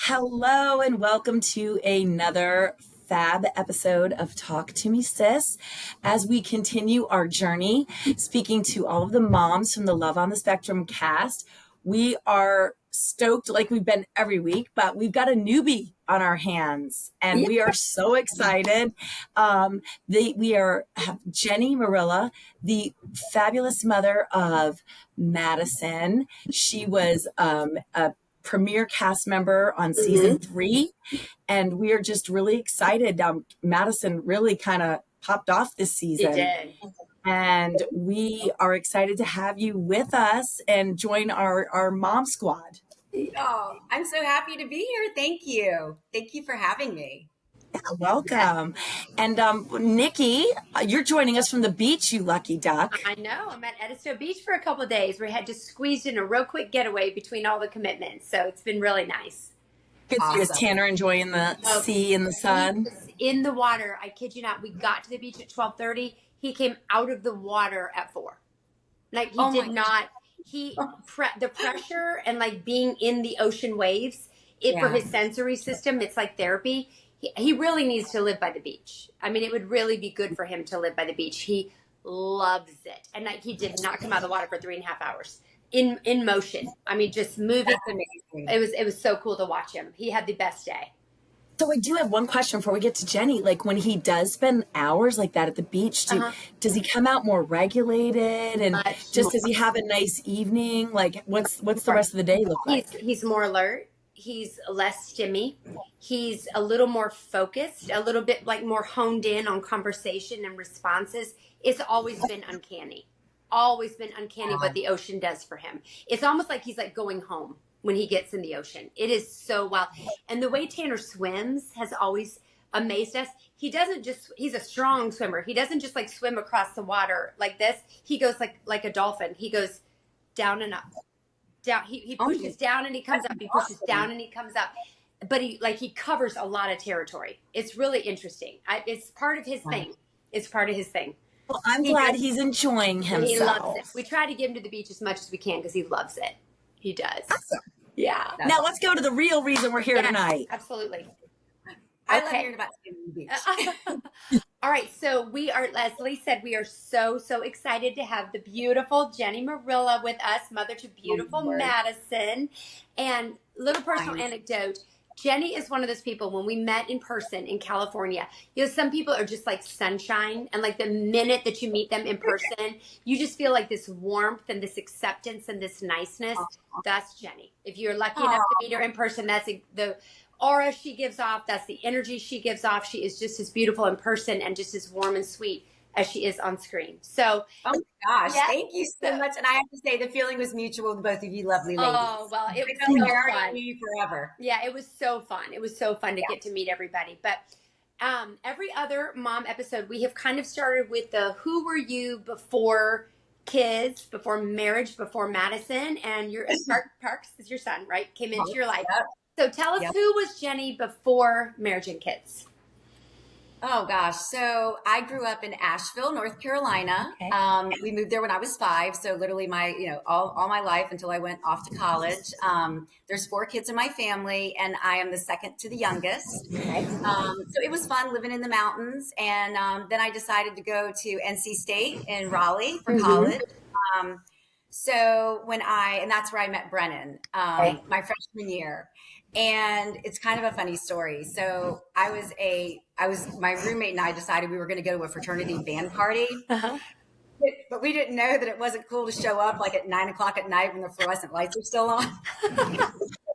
Hello and welcome to another fab episode of Talk to Me Sis. As we continue our journey, speaking to all of the moms from the Love on the Spectrum cast, we are stoked like we've been every week, but we've got a newbie on our hands and we are so excited. We have Jenny Marilla, the fabulous mother of Madison. She was a premiere cast member on season 3, and we are just really excited. Madison really kind of popped off this season. It did. And we are excited to have you with us and join our mom squad. Oh, I'm so happy to be here. Thank you. Thank you for having me. Welcome. And Nikki, you're joining us from the beach, you lucky duck. I know. I'm at Edisto Beach for a couple of days. We had just squeezed in a real quick getaway between all the commitments. So it's been really nice. Good. Awesome. Is Tanner enjoying the sea and the sun? In the water. I kid you not. We got to the beach at 12:30. He came out of the water at 4. Like he did not. The pressure and like being in the ocean waves, for his sensory system, it's like therapy. He really needs to live by the beach. I mean, it would really be good for him to live by the beach. He loves it. And like, he did not come out of the water for 3.5 hours in motion. I mean, just moving. That's amazing. It was so cool to watch him. He had the best day. So I do have one question before we get to Jenny. Like when he does spend hours like that at the beach, does he come out more regulated? And does he have a nice evening? Like what's the rest of the day look like? He's more alert. He's less stimmy. He's a little more focused, a little bit like more honed in on conversation and responses. It's always been uncanny. What the ocean does for him. It's almost like he's like going home when he gets in the ocean. It is so wild. And the way Tanner swims has always amazed us. He's a strong swimmer. He doesn't just like swim across the water like this. He goes like a dolphin. He goes down and up. Down. He pushes down and he comes up. He pushes down and he comes up. But he covers a lot of territory. It's really interesting. It's part of his thing. Well, I'm glad he's enjoying himself. He loves it. We try to get him to the beach as much as we can because he loves it. He does. Awesome. Yeah. Now let's go to the real reason we're here tonight. Absolutely. I love hearing about the beach. All right. So we are, as Lee said, we are so excited to have the beautiful Jenny Marilla with us, mother to beautiful Madison. And little personal anecdote. Jenny is one of those people, when we met in person in California, some people are just like sunshine. And like the minute that you meet them in person, you just feel like this warmth and this acceptance and this niceness. That's Jenny. If you're lucky enough to meet her in person, that's the aura she gives off. That's the energy she gives off. She is just as beautiful in person and just as warm and sweet as she is on screen. So, oh my gosh, thank you so much. And I have to say, the feeling was mutual with both of you lovely ladies. Oh, well, it was so fun. Knew you forever. Yeah, it was so fun. It was so fun to get to meet everybody. But every other mom episode, we have kind of started with the who were you before kids, before marriage, before Madison, and your Parks is your son, right? Came into your life. Yep. So tell us, who was Jenny before marriage and kids? Oh gosh. So I grew up in Asheville, North Carolina. Okay. We moved there when I was 5. So literally all my life until I went off to college. There's 4 kids in my family and I am the second to the youngest. Okay. So it was fun living in the mountains. And then I decided to go to NC State in Raleigh for college. And that's where I met Brennan, my freshman year. And it's kind of a funny story. So my roommate and I decided we were going to go to a fraternity band party, but we didn't know that it wasn't cool to show up like at 9:00 at night when the fluorescent lights are still on.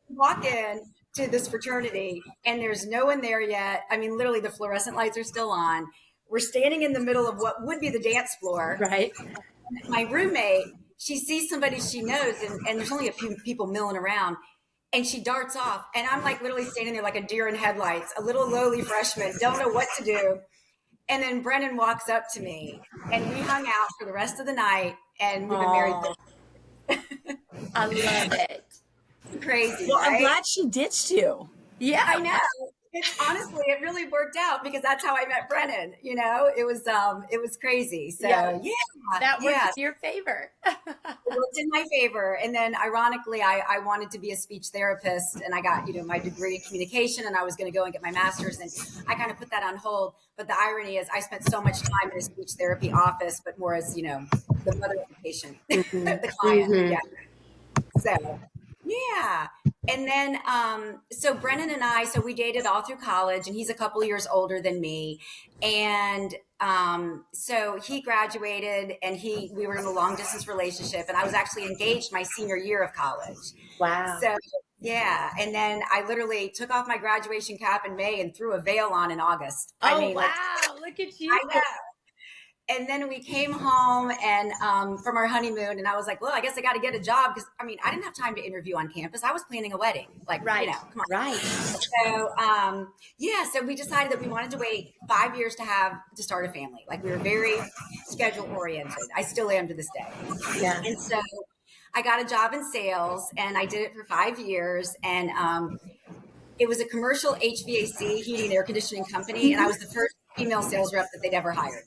Walk in to this fraternity and there's no one there yet. I mean, literally the fluorescent lights are still on. We're standing in the middle of what would be the dance floor. Right. My roommate, she sees somebody she knows and there's only a few people milling around. And she darts off. And I'm like literally standing there like a deer in headlights, a little lowly freshman, don't know what to do. And then Brennan walks up to me and we hung out for the rest of the night and we've been married. I love it. Crazy. Well, right? I'm glad she ditched you. Yeah, I know. Honestly, it really worked out because that's how I met Brennan. It was crazy. So Yeah. That worked yeah, in your favor. it worked in my favor. And then ironically, I wanted to be a speech therapist and I got, my degree in communication and I was going to go and get my master's and I kind of put that on hold. But the irony is I spent so much time in a speech therapy office, but more as, the mother of the patient, the client. Mm-hmm. Yeah. So, yeah. And then, so Brennan and I, so we dated all through college and he's a couple years older than me. And, so he graduated and we were in a long distance relationship and I was actually engaged my senior year of college. Wow. So yeah. And then I literally took off my graduation cap in May and threw a veil on in August. Wow. Look at you. I know. And then we came home and from our honeymoon, and I was like, well, I guess I got to get a job because I didn't have time to interview on campus. I was planning a wedding, Right. Come on. Right. So so we decided that we wanted to wait 5 years to start a family. Like we were very schedule oriented. I still am to this day. Yeah. And so I got a job in sales, and I did it for 5 years, and it was a commercial HVAC heating and air conditioning company, and I was the first female sales rep that they'd ever hired.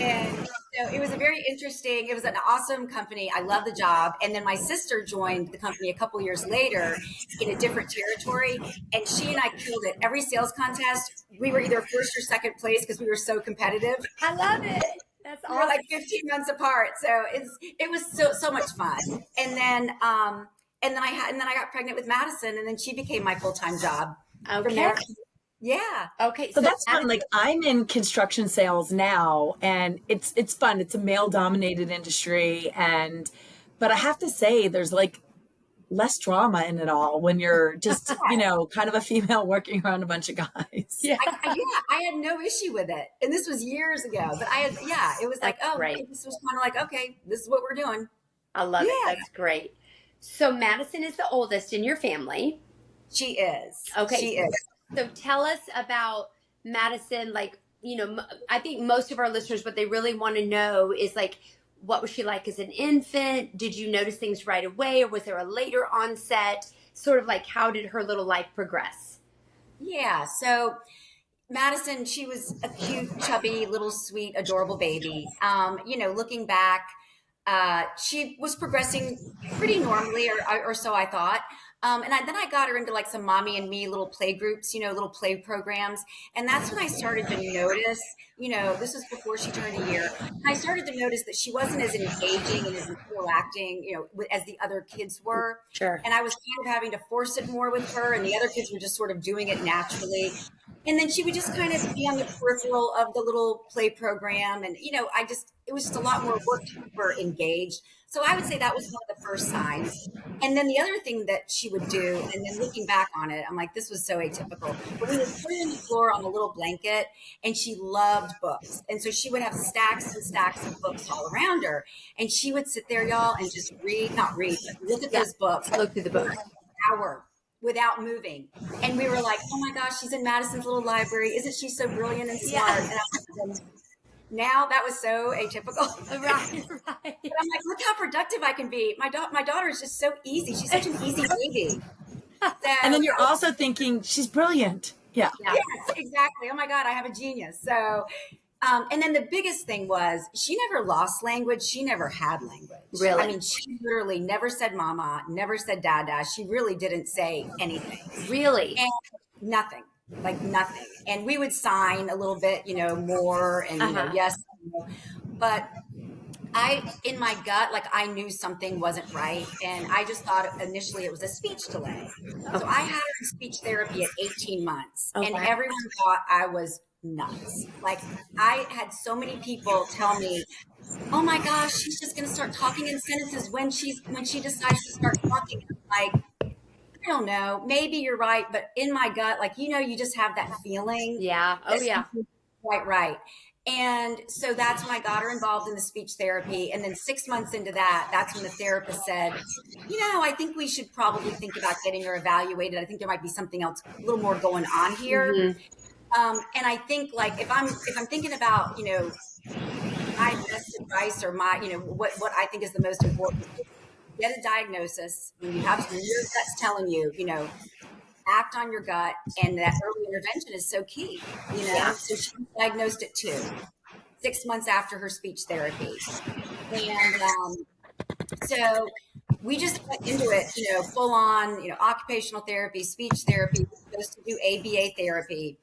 And so it was it was an awesome company. I love the job. And then my sister joined the company a couple years later in a different territory. And she and I killed it. Every sales contest, we were either first or second place because we were so competitive. I love it. That's awesome. We were like 15 months apart. So it was so much fun. And then I got pregnant with Madison, and then she became my full-time job. Okay. From there. Yeah. Okay. So that's fun. Like I'm in construction sales now and it's fun. It's a male dominated industry but I have to say there's like less drama in it all when you're just, kind of a female working around a bunch of guys. Yeah. I had no issue with it. And this was years ago, but it was like, great. This was kind of like, okay, this is what we're doing. I love it. That's great. So Madison is the oldest in your family. She is. Okay. She is. So tell us about Madison. Like, I think most of our listeners, what they really want to know is like, what was she like as an infant? Did you notice things right away, or was there a later onset? Sort of like, how did her little life progress? Yeah. So Madison, she was a cute, chubby, little sweet, adorable baby. Looking back, she was progressing pretty normally, or so I thought. Then I got her into like some mommy and me little play groups, little play programs. And that's when I started to notice, this was before she turned a year. I started to notice that she wasn't as engaging and as interacting, as the other kids were. Sure. And I was kind of having to force it more with her, and the other kids were just sort of doing it naturally. And then she would just kind of be on the peripheral of the little play program. And, it was just a lot more work to keep her engaged. So I would say that was one of the first signs. And then the other thing that she would do, and then looking back on it, I'm like, this was so atypical. But we would put her on the floor on a little blanket, and she loved books. And so she would have stacks and stacks of books all around her. And she would sit there, y'all, and just not read, but look at those books. Look through the book. For an hour without moving. And we were like, oh my gosh, she's in Madison's little library. Isn't she so brilliant and smart? Yeah. And now that was so atypical. Right. But I'm like, look how productive I can be. My daughter is just so easy. She's such an easy baby. So, And then you're also thinking she's brilliant. Yeah. Yes, exactly. Oh my God, I have a genius. So, and then the biggest thing was she never lost language. She never had language. Really? She literally never said mama, never said dada. She really didn't say anything. Really? And nothing. Like nothing. And we would sign a little bit, more and, yes. But in my gut, like I knew something wasn't right. And I just thought initially it was a speech delay. So I had her in speech therapy at 18 months and everyone thought I was nuts. Like I had so many people tell me, oh my gosh, she's just going to start talking in sentences when she decides to start talking. Like, I don't know, maybe you're right. But in my gut, like, you just have that feeling. Yeah. Oh yeah. Quite right. And so that's when I got her involved in the speech therapy. And then 6 months into that's when the therapist said, I think we should probably think about getting her evaluated. I think there might be something else, a little more going on here. Mm-hmm. And I think like, if I'm thinking about, my best advice or my, what I think is the most important, get a diagnosis when your gut's telling you, act on your gut, and that early intervention is so key, So she was diagnosed at 6 months after her speech therapy. And so we just went into it, full on, occupational therapy, speech therapy, we're supposed to do ABA therapy.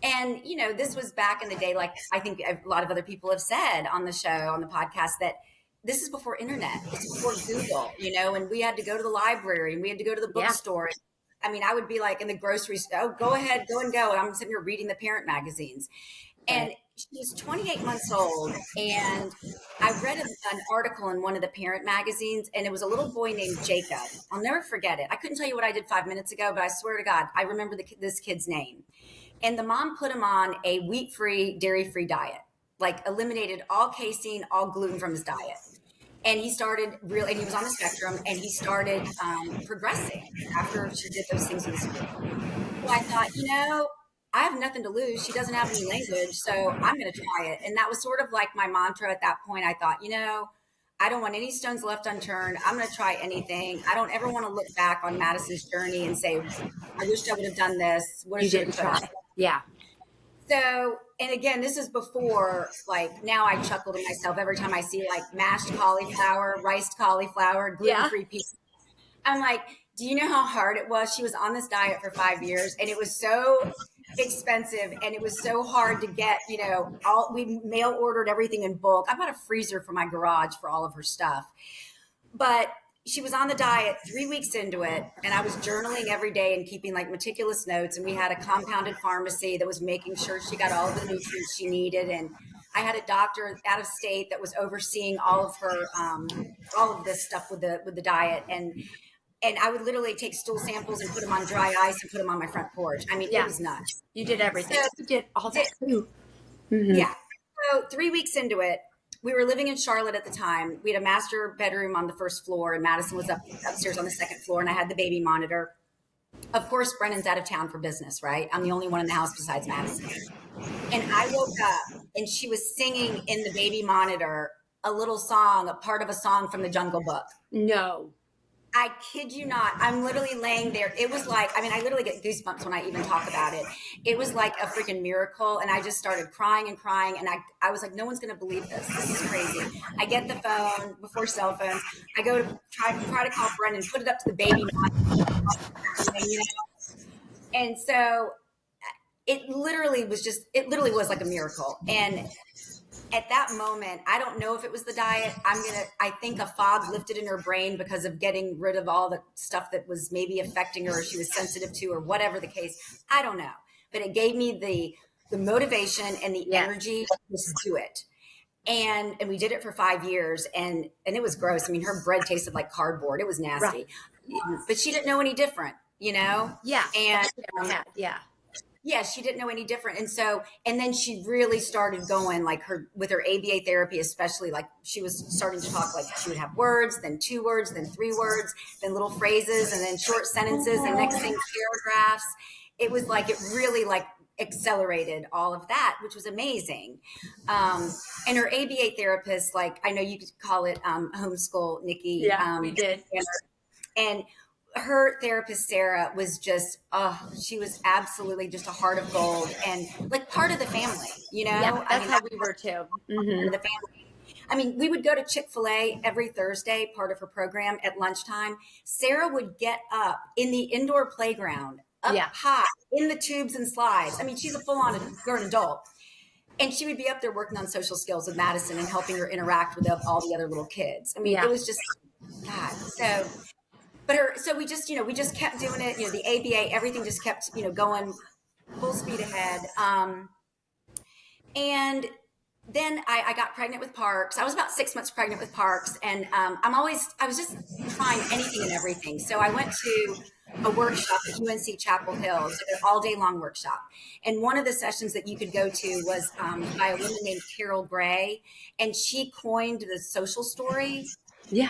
And, this was back in the day, like I think a lot of other people have said on the show, on the podcast, that this is before internet, it's before Google, and we had to go to the library and we had to go to the bookstore. I mean, I would be like in the grocery store, oh, go ahead, go and go. And I'm sitting here reading the parent magazines. And she's 28 months old. And I read an article in one of the parent magazines, and it was a little boy named Jacob. I'll never forget it. I couldn't tell you what I did 5 minutes ago, but I swear to God, I remember this kid's name. And the mom put him on a wheat-free, dairy-free diet, like eliminated all casein, all gluten from his diet. And he started and he was on the spectrum, and he started progressing after she did those things in school. So I thought, I have nothing to lose. She doesn't have any language, so I'm going to try it. And that was sort of like my mantra at that point. I thought, I don't want any stones left unturned. I'm going to try anything. I don't ever want to look back on Madison's journey and say, I wish I would have done this. What you didn't try. Yeah. So, and again, this is before, like, now I chuckle to myself every time I see like mashed cauliflower, riced cauliflower, gluten-free pizza. I'm like, do you know how hard it was? She was on this diet for 5 years, and it was so expensive, and it was so hard to get, we mail ordered everything in bulk. I bought a freezer for my garage for all of her stuff. But she was on the diet 3 weeks into it, and I was journaling every day and keeping like meticulous notes. And we had a compounded pharmacy that was making sure she got all of the nutrients she needed. And I had a doctor out of state that was overseeing all of her, all of this stuff with the diet. And I would literally take stool samples and put them on dry ice and put them on my front porch. I mean, it was nuts. You did everything. So, you did all that too. Mm-hmm. Yeah. So 3 weeks into it, we were living in Charlotte at the time. We had a master bedroom on the first floor, and Madison was upstairs on the second floor, and I had the baby monitor. Of course, Brennan's out of town for business, right? I'm the only one in the house besides Madison. And I woke up, and she was singing in the baby monitor a little song, a part of a song from the Jungle Book. No. I kid you not. I'm literally laying there. It was like, I literally get goosebumps when I even talk about it. It was like a freaking miracle. And I just started crying and crying. And I was like, no one's going to believe this. This is crazy. I get the phone before cell phones. I go to try to call Brendan, put it up to the baby monitor. And so it literally was like a miracle. And at that moment, I don't know if it was the diet. I think a fog lifted in her brain because of getting rid of all the stuff that was maybe affecting her or she was sensitive to or whatever the case. I don't know. But it gave me the motivation and the energy to do it. And we did it for 5 years, and it was gross. I mean, her bread tasted like cardboard. It was nasty. Right. But she didn't know any different, Yeah. And yeah, she didn't know any different. And then she really started going like with her ABA therapy, especially like she was starting to talk, like she would have words, then 2 words, then 3 words, then little phrases, and then short sentences, and next thing paragraphs. It was like, it really like accelerated all of that, which was amazing. And her ABA therapist, like, I know you could call it homeschool, Nikki. Yeah, we did. And her therapist, Sarah, was just, she was absolutely just a heart of gold and like part of the family, Yeah, that's how we were too. Mm-hmm. The family. We would go to Chick-fil-A every Thursday, part of her program at lunchtime. Sarah would get up in the indoor playground, up high in the tubes and slides. She's a full-on grown adult. And she would be up there working on social skills with Madison and helping her interact with all the other little kids. It was just, God. So we just kept doing it, the ABA, everything just kept, going full speed ahead. And then I got pregnant with Parks. I was about 6 months pregnant with Parks. And I was just trying anything and everything. So I went to a workshop at UNC Chapel Hill, so an all-day long workshop. And one of the sessions that you could go to was by a woman named Carol Gray. And she coined the social story. Yeah.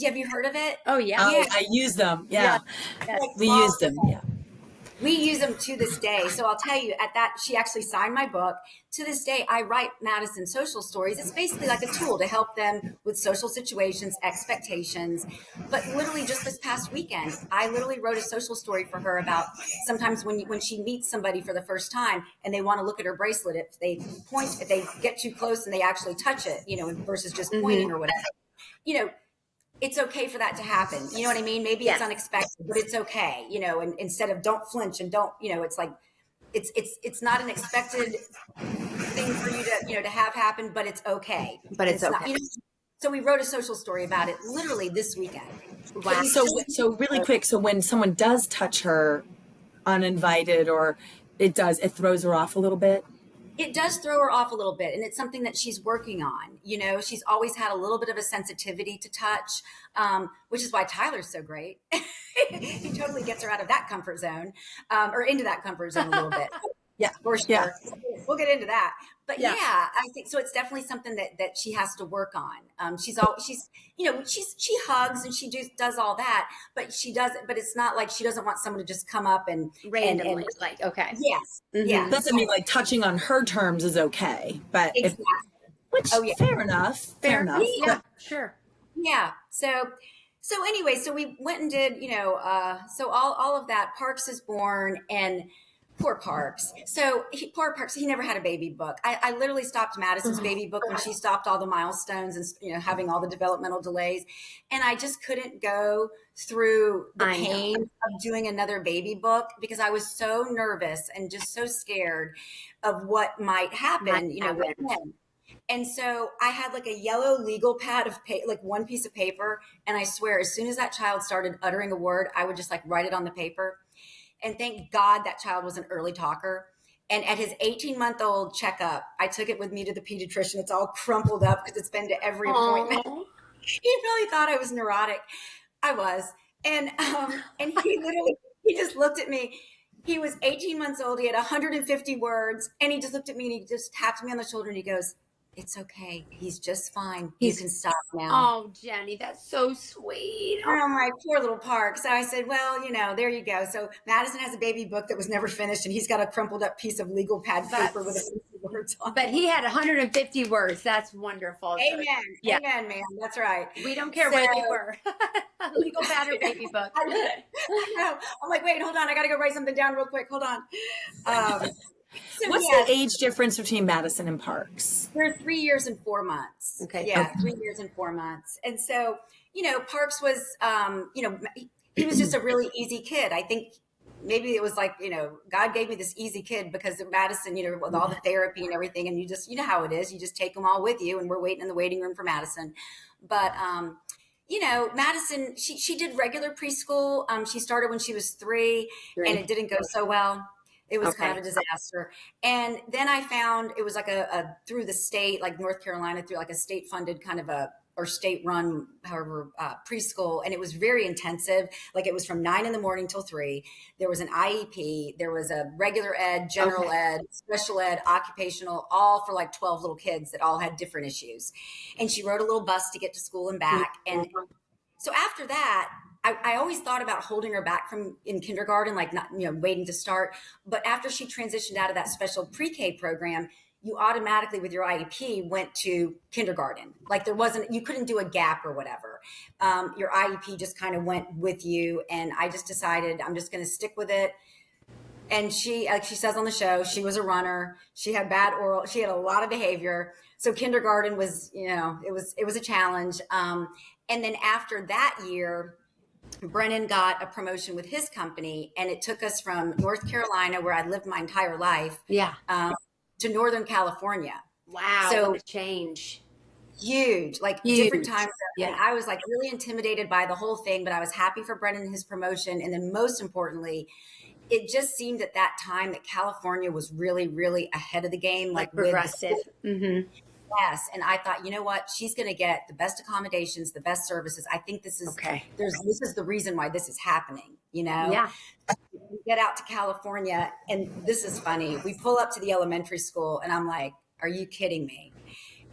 Have you heard of it? Oh, yeah. I use them. Yeah. Like, we use them. Yeah. We use them to this day. So I'll tell you, at that, she actually signed my book. To this day, I write Madison social stories. It's basically like a tool to help them with social situations, expectations. But literally just this past weekend, I literally wrote a social story for her about sometimes when she meets somebody for the first time and they want to look at her bracelet, if they get too close and they actually touch it, versus just pointing or whatever, it's okay for that to happen. You know what I mean? Maybe it's unexpected, but it's okay, and instead of don't flinch and don't, it's like, it's not an expected thing for you to have happen, but it's okay. But it's okay. Not, so we wrote a social story about it literally this weekend. Wow. So really quick. So when someone does touch her uninvited, or it throws her off a little bit. It does throw her off a little bit, and it's something that she's working on. She's always had a little bit of a sensitivity to touch, which is why Tyler's so great. He totally gets her out of that comfort zone, or into that comfort zone a little bit. Yeah, for sure. Yeah. We'll get into that. But yeah, I think so. It's definitely something that she has to work on. She hugs and she does all that, but it's not like she doesn't want someone to just come up and randomly, like, okay. Yes. Mm-hmm. Yeah. Doesn't mean like touching on her terms is okay, but fair enough. Fair enough. Yeah, sure. Yeah. So anyway, so we went and did, so all of that. Parks is born, and poor Parks. Poor Parks, he never had a baby book. I literally stopped Madison's baby book when she stopped all the milestones and, having all the developmental delays. And I just couldn't go through the pain of doing another baby book because I was so nervous and just so scared of what might happen, with him. And so I had like a yellow legal pad of like one piece of paper. And I swear, as soon as that child started uttering a word, I would just like write it on the paper. And thank God that child was an early talker. And at his 18-month-old checkup, I took it with me to the pediatrician. It's all crumpled up because it's been to every appointment. He really thought I was neurotic. I was. And he just looked at me. He was 18 months old. He had 150 words. And he just looked at me and he just tapped me on the shoulder and he goes, "It's okay. He's just fine. You can stop now." Oh, Jenny, that's so sweet. Oh, my poor little Park. So I said, well, there you go. So Madison has a baby book that was never finished, and he's got a crumpled up piece of legal pad paper with a few words on it. But he had 150 words. That's wonderful. Amen. Yeah. Amen, man. That's right. We don't care where they were. Legal pad or baby book. I know. I'm like, wait, hold on. I got to go write something down real quick. Hold on. What's the age difference between Madison and Parks? We're 3 years and 4 months. Okay. Yeah, 3 years and 4 months. And so, Parks was, he was just a really easy kid. I think maybe it was like, God gave me this easy kid because of Madison, with all the therapy and everything. And you just, how it is. You just take them all with you. And we're waiting in the waiting room for Madison. But, Madison, she did regular preschool. She started when she was 3 and it didn't go so well. It was kind of a disaster. And then I found it was like a through the state, like North Carolina, through like a state funded kind of or state run, however, preschool. And it was very intensive. Like it was from 9 a.m. till 3. There was an IEP. There was a regular ed, general ed, special ed, occupational, all for like 12 little kids that all had different issues. And she rode a little bus to get to school and back. And so after that, I always thought about holding her back from in kindergarten, like not, waiting to start. But after she transitioned out of that special pre-K program, you automatically with your IEP went to kindergarten. Like you couldn't do a gap or whatever. Your IEP just kind of went with you. And I just decided I'm just going to stick with it. And she, like she says on the show, she was a runner. She had bad oral. She had a lot of behavior. So kindergarten was, it was a challenge. And then after that year, Brennan got a promotion with his company, and it took us from North Carolina, where I lived my entire life, to Northern California. Wow, so what a change. Huge, different times. Yeah. And I was like really intimidated by the whole thing, but I was happy for Brennan and his promotion. And then most importantly, it just seemed at that time that California was really, really ahead of the game. Like progressive. Yes. And I thought, you know what? She's going to get the best accommodations, the best services. I think this is this is the reason why this is happening, Yeah. We get out to California, and this is funny. We pull up to the elementary school, and I'm like, are you kidding me?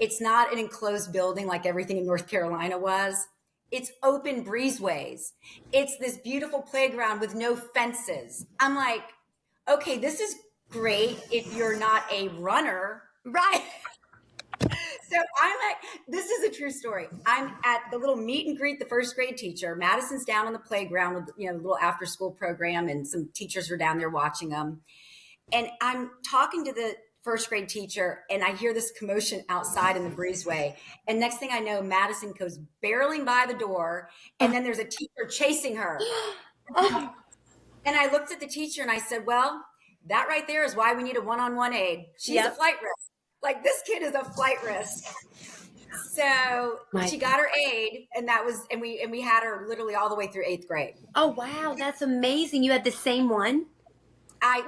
It's not an enclosed building like everything in North Carolina was. It's open breezeways. It's this beautiful playground with no fences. I'm like, okay, this is great if you're not a runner. Right. So I'm like, this is a true story. I'm at the little meet and greet the first grade teacher. Madison's down on the playground with, the little after school program, and some teachers are down there watching them. And I'm talking to the first grade teacher, and I hear this commotion outside in the breezeway. And next thing I know, Madison goes barreling by the door, and then there's a teacher chasing her. Oh. And I looked at the teacher and I said, well, that right there is why we need a one-on-one aide. She's a flight risk. Like, this kid is a flight risk. So she got her aide, and we had her literally all the way through 8th grade. Oh, wow. That's amazing. You had the same one?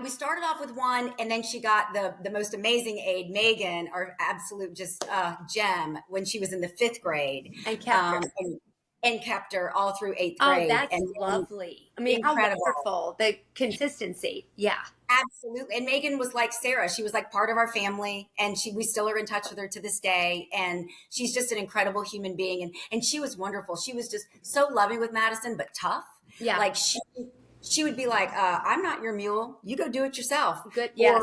We started off with one, and then she got the most amazing aide, Megan, our absolute just gem, when she was in the 5th grade. And kept her. And kept her all through 8th grade. Oh, that's lovely. I mean, incredible. How wonderful. The consistency. Yeah. Absolutely. And Megan was like Sarah. She was like part of our family, and we still are in touch with her to this day. And she's just an incredible human being. And she was wonderful. She was just so loving with Madison, but tough. Yeah. Like she would be like, I'm not your mule. You go do it yourself. Good. Yes.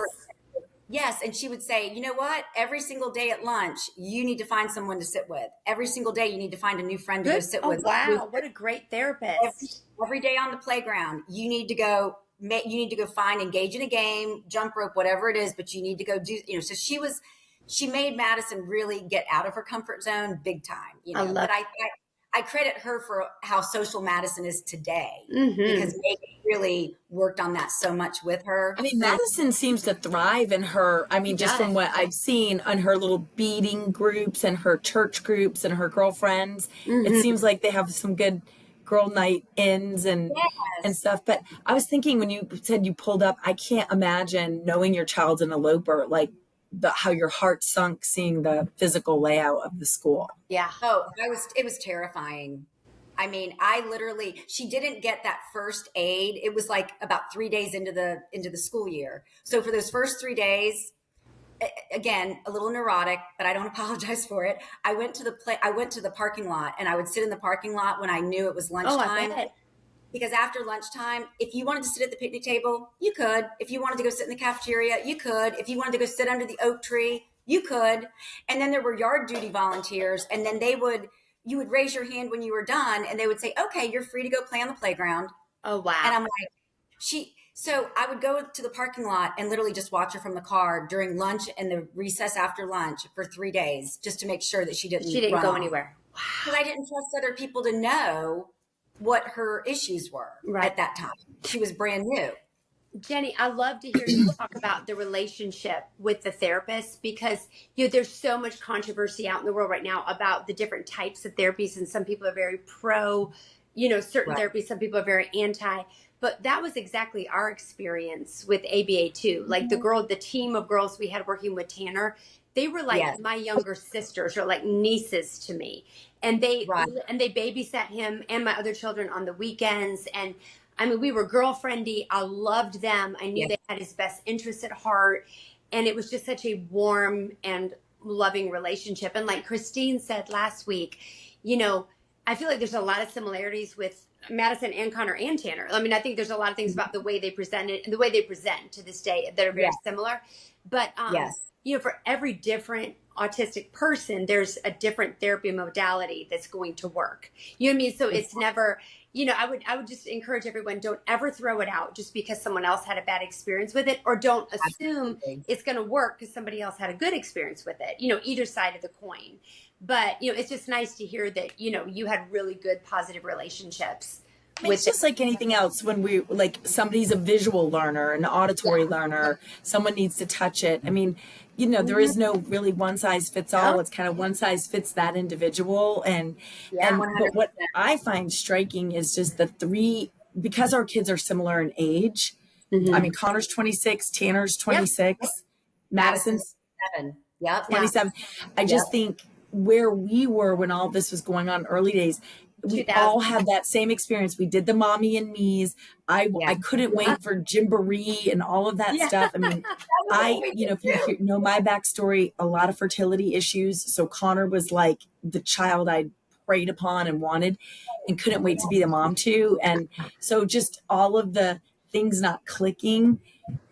Yes. And she would say, you know what? Every single day at lunch, you need to find someone to sit with. Every single day, you need to find a new friend to go sit with. Wow. What a great therapist. Every day on the playground, you need to go engage in a game, jump rope, whatever it is, but you need to go do, so she made Madison really get out of her comfort zone big time, I credit her for how social Madison is today, because Megan really worked on that so much with her. I mean, Madison seems to thrive in her, just from what I've seen on her little beading groups and her church groups and her girlfriends. It seems like they have some good girl night ins and stuff. But I was thinking, when you said you pulled up, I can't imagine knowing your child's an eloper, like how your heart sunk seeing the physical layout of the school. Yeah. Oh, it was terrifying. I mean, she didn't get that first aid. It was like about 3 days into the school year. So for those first 3 days, again, a little neurotic, but I don't apologize for it. I went to the parking lot, and I would sit in the parking lot when I knew it was lunchtime. Oh, because after lunchtime, if you wanted to sit at the picnic table, you could. If you wanted to go sit in the cafeteria, you could. If you wanted to go sit under the oak tree, you could. And then there were yard duty volunteers, and then you would raise your hand when you were done, and they would say, okay, you're free to go play on the playground. Oh, wow. And I'm like, so I would go to the parking lot and literally just watch her from the car during lunch and the recess after lunch for 3 days, just to make sure that she didn't go anywhere. Wow. Because I didn't trust other people to know what her issues were at that time. She was brand new. Jenny, I love to hear you talk about the relationship with the therapist, because there's so much controversy out in the world right now about the different types of therapies, and some people are very pro, certain therapies, some people are very anti. But that was exactly our experience with ABA too. Like the team of girls we had working with Tanner, they were like my younger sisters, or like nieces to me. And they babysat him and my other children on the weekends. And I mean, we were girlfriendy. I loved them. I knew they had his best interests at heart. And it was just such a warm and loving relationship. And like Christine said last week, I feel like there's a lot of similarities with Madison and Connor and Tanner. I mean, I think there's a lot of things about the way they presented and the way they present to this day that are very similar. But, for every different autistic person, there's a different therapy modality that's going to work. You know what I mean? So it's never, I would just encourage everyone, don't ever throw it out just because someone else had a bad experience with it, or don't assume it's going to work because somebody else had a good experience with it, either side of the coin. But, it's just nice to hear that, you had really good positive relationships. It's just like anything else. When somebody's a visual learner, an auditory learner, someone needs to touch it. I mean, there is no really one size fits all. It's kind of one size fits that individual. And but what I find striking is just because our kids are similar in age. I mean, Connor's 26, Tanner's 26, Madison's 27. I just think where we were when all this was going on early days, we all had that same experience. We did the mommy and me's. I couldn't wait for Gymboree and all of that stuff. I mean, if you know my backstory, a lot of fertility issues. So Connor was like the child I'd preyed upon and wanted and couldn't wait to be the mom to. And so just all of the things not clicking,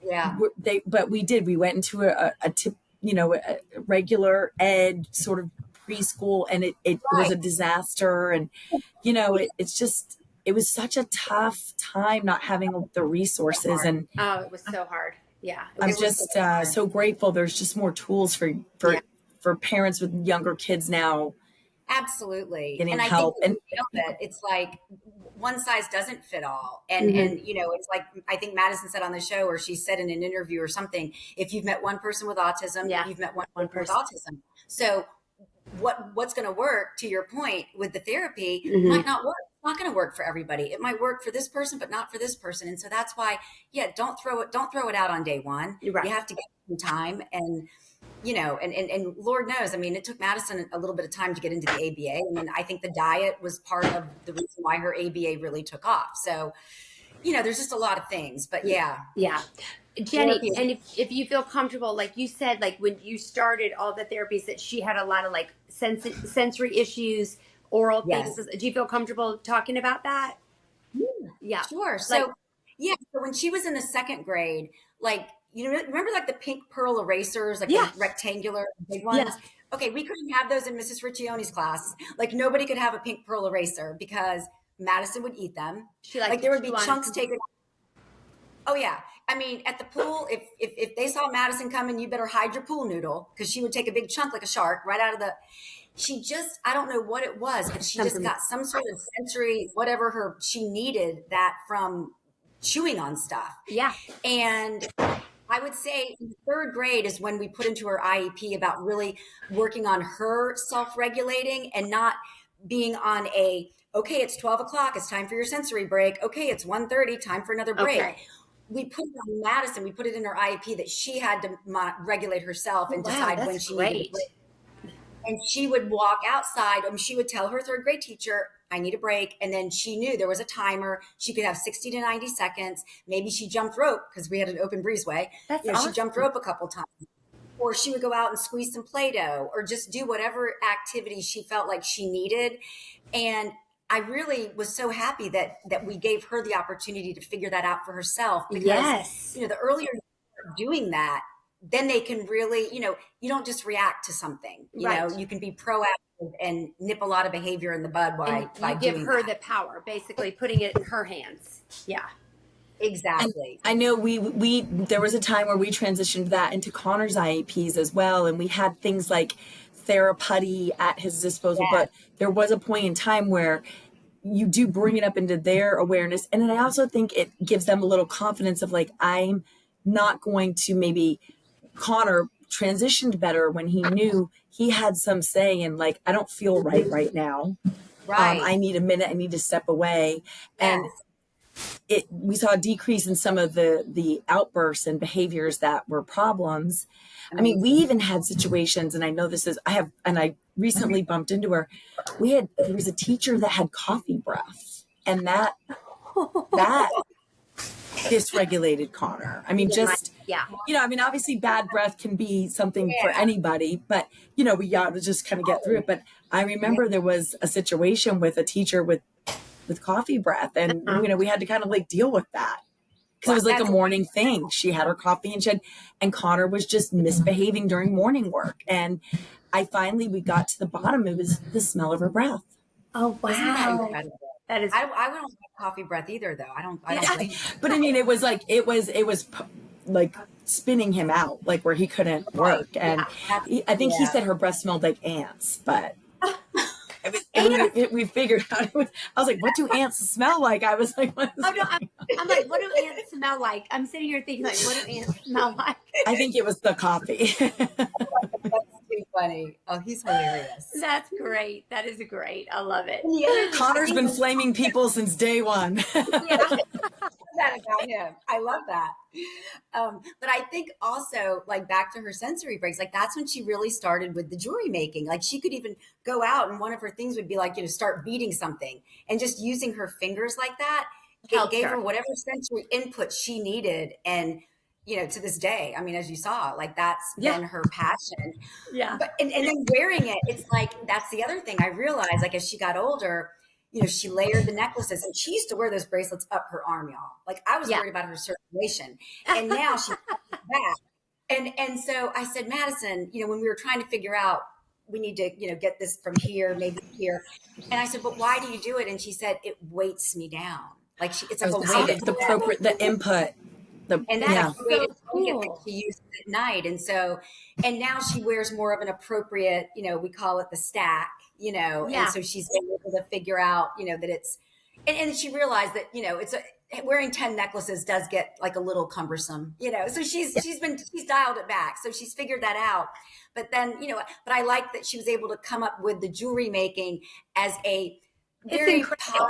Yeah. but we went into a tip, a regular ed sort of preschool, and it was a disaster. And, it was such a tough time not having the resources. And Oh, it was so hard. Yeah. I'm just so grateful. There's just more tools for parents with younger kids now. Absolutely. Getting And I help. think that it's like one size doesn't fit all. And, it's like, I think Madison said on the show, or she said in an interview or something, if you've met one person with autism, you've met one person with autism. So what's going to work, to your point, with the therapy might not work. It's not going to work for everybody. It might work for this person, but not for this person. And so that's why, don't throw it out on day one. Right. You have to get some time. And and Lord knows, I mean, it took Madison a little bit of time to get into the ABA. And then I think the diet was part of the reason why her ABA really took off. So, there's just a lot of things, but yeah. Jenny, and if you feel comfortable, like you said, like when you started all the therapies, that she had a lot of like sensory issues, oral things. Do you feel comfortable talking about that? Yeah. Sure. So, so when she was in the second grade, like, remember like the pink pearl erasers, like the rectangular big ones? Yeah. Okay, we couldn't have those in Mrs. Riccioni's class. Like nobody could have a pink pearl eraser because Madison would eat them. Like there would be chunks taken. Oh yeah. I mean, at the pool, if they saw Madison coming, you better hide your pool noodle, because she would take a big chunk like a shark right out of I don't know what it was, but she just got some sort of sensory, whatever she needed that from chewing on stuff. Yeah. And I would say in third grade is when we put into her IEP about really working on her self-regulating and not being on okay, it's 12 o'clock. It's time for your sensory break. Okay, it's 1:30, time for another break. Okay. We put it on Madison. We put it in her IEP that she had to regulate herself and decide when she needed a break. And she would walk outside. She would tell her third grade teacher, I need a break. And then she knew there was a timer. She could have 60 to 90 seconds. Maybe she jumped rope because we had an open breezeway. That's awesome. She jumped rope a couple times. Or she would go out and squeeze some Play-Doh or just do whatever activity she felt like she needed. And I really was so happy that we gave her the opportunity to figure that out for herself. Because, the earlier you start doing that, then they can really, you don't just react to something. You can be proactive and nip a lot of behavior in the bud by give doing her that. the power, basically putting it in her hands. Yeah. Exactly. And I know we there was a time where we transitioned that into Connor's IEPs as well, and we had things like Theraputty at his disposal. But there was a point in time where you do bring it up into their awareness, and then I also think it gives them a little confidence of like, I'm not going to maybe. Connor transitioned better when he knew he had some say in like, I don't feel right now. Right. I need a minute. I need to step away. And we saw a decrease in some of the outbursts and behaviors that were problems. I mean, we even had situations, and I know I recently bumped into her. There was a teacher that had coffee breath, and that dysregulated Connor. I mean, obviously bad breath can be something for anybody, but we got to just kind of get through it. But I remember there was a situation with a teacher with coffee breath, and we had to kind of like deal with that because it was like a morning thing. She had her coffee and Connor was just misbehaving during morning work, and we got to the bottom. It was the smell of her breath. Oh wow. Isn't that incredible? That is. I wouldn't like coffee breath either, though. I don't think. But I mean, it was like like spinning him out, like where he couldn't work. And I think he said her breath smelled like ants, but we figured out. I was like, what do ants smell like? I was like, what I'm like, what do ants smell like? I'm sitting here thinking like, what do ants smell like? I think it was the coffee. Too funny. Oh, he's hilarious. That's great. That is great. I love it. Connor's been flaming people since day one. That about him. I love that. But I think also, like, back to her sensory breaks, like that's when she really started with the jewelry making. Like she could even go out and one of her things would be like, start beating something, and just using her fingers like that. It gave her whatever sensory input she needed. And to this day. I mean, as you saw, like that's been her passion. Yeah. But and then wearing it, it's like that's the other thing I realized. Like as she got older, she layered the necklaces, and she used to wear those bracelets up her arm, y'all. Like I was worried about her circulation, and now she's back. And so I said, Madison, when we were trying to figure out, we need to, get this from here, maybe here. And I said, but why do you do it? And she said, it weights me down. Like it's like a weight. The input. And that's the way she uses it at night. And now she wears more of an appropriate, we call it the stack, and so she's able to figure out, that it's, and she realized that, wearing 10 necklaces does get like a little cumbersome, so she's dialed it back. So she's figured that out. But then, but I like that she was able to come up with the jewelry making as a very positive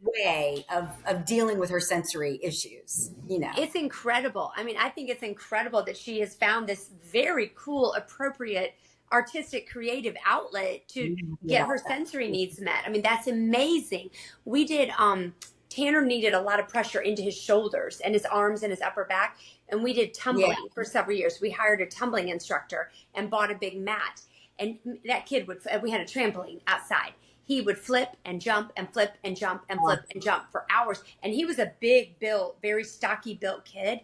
way of dealing with her sensory issues. It's incredible. I mean, I think it's incredible that she has found this very cool, appropriate, artistic, creative outlet to get her sensory needs met. I mean, that's amazing. We did Tanner needed a lot of pressure into his shoulders and his arms and his upper back, and we did tumbling for several years. We hired a tumbling instructor and bought a big mat, and that kid we had a trampoline outside. He would flip and jump and flip and jump and flip and jump for hours. And he was a big built, very stocky built kid,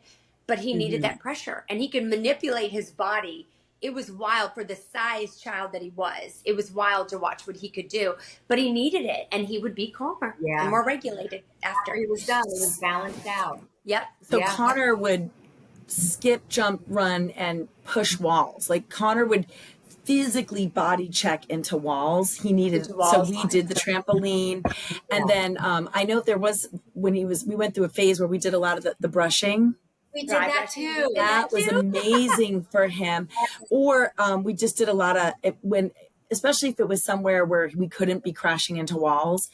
but he needed that pressure, and he could manipulate his body. It was wild for the size child that he was. It was wild to watch what he could do, but he needed it, and he would be calmer and more regulated after he was done. It was balanced out. Yep. So Connor would skip, jump, run, and push walls. Like Connor would physically body check into walls. He needed, so we did the trampoline. And then I know there was, we went through a phase where we did a lot of the brushing. We did that too. That was amazing for him. Or we just did a lot of, especially if it was somewhere where we couldn't be crashing into walls,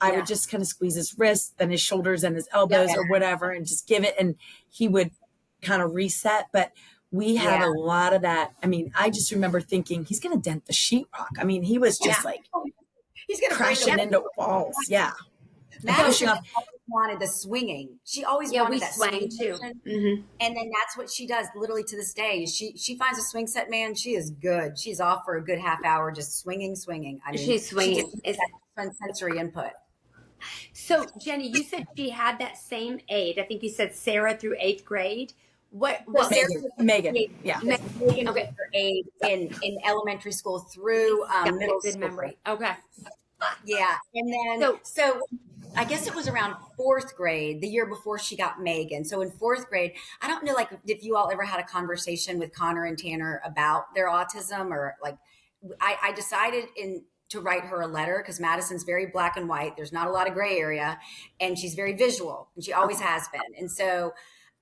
I would just kind of squeeze his wrists and his shoulders and his elbows or whatever, and just give it, and he would kind of reset. But we had a lot of that. I mean, I just remember thinking, he's going to dent the sheetrock. I mean, he was just like, he's going to crashing into walls. Yeah. Madison always wanted the swinging. She always wanted that swing too. And then that's what she does literally to this day. She finds a swing set, man. She is good. She's off for a good half hour, just swinging. I mean, she's swinging. It's that sensory input. So Jenny, you said she had that same aid. I think you said Sarah through 8th grade. Megan. Megan okay. Her aid in elementary school through middle school. Memory. Okay. Yeah. And then, so I guess it was around 4th grade, the year before she got Megan. So in 4th grade, I don't know, like if you all ever had a conversation with Connor and Tanner about their autism, or like, I decided to write her a letter, because Madison's very black and white. There's not a lot of gray area, and she's very visual, and she always has been. And so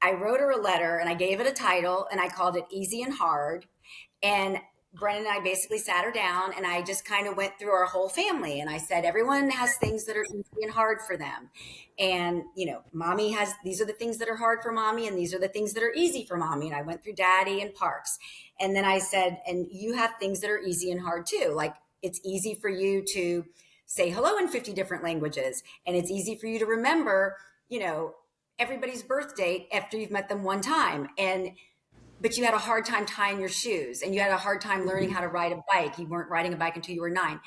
I wrote her a letter, and I gave it a title, and I called it Easy and Hard. And Brennan and I basically sat her down, and I just kind of went through our whole family. And I said, everyone has things that are easy and hard for them. And, mommy has, these are the things that are hard for mommy, and these are the things that are easy for mommy. And I went through daddy and Parks. And then I said, and you have things that are easy and hard too. Like, it's easy for you to say hello in 50 different languages. And it's easy for you to remember, everybody's birth date after you've met them one time. But you had a hard time tying your shoes, and you had a hard time learning how to ride a bike. You weren't riding a bike until you were 9.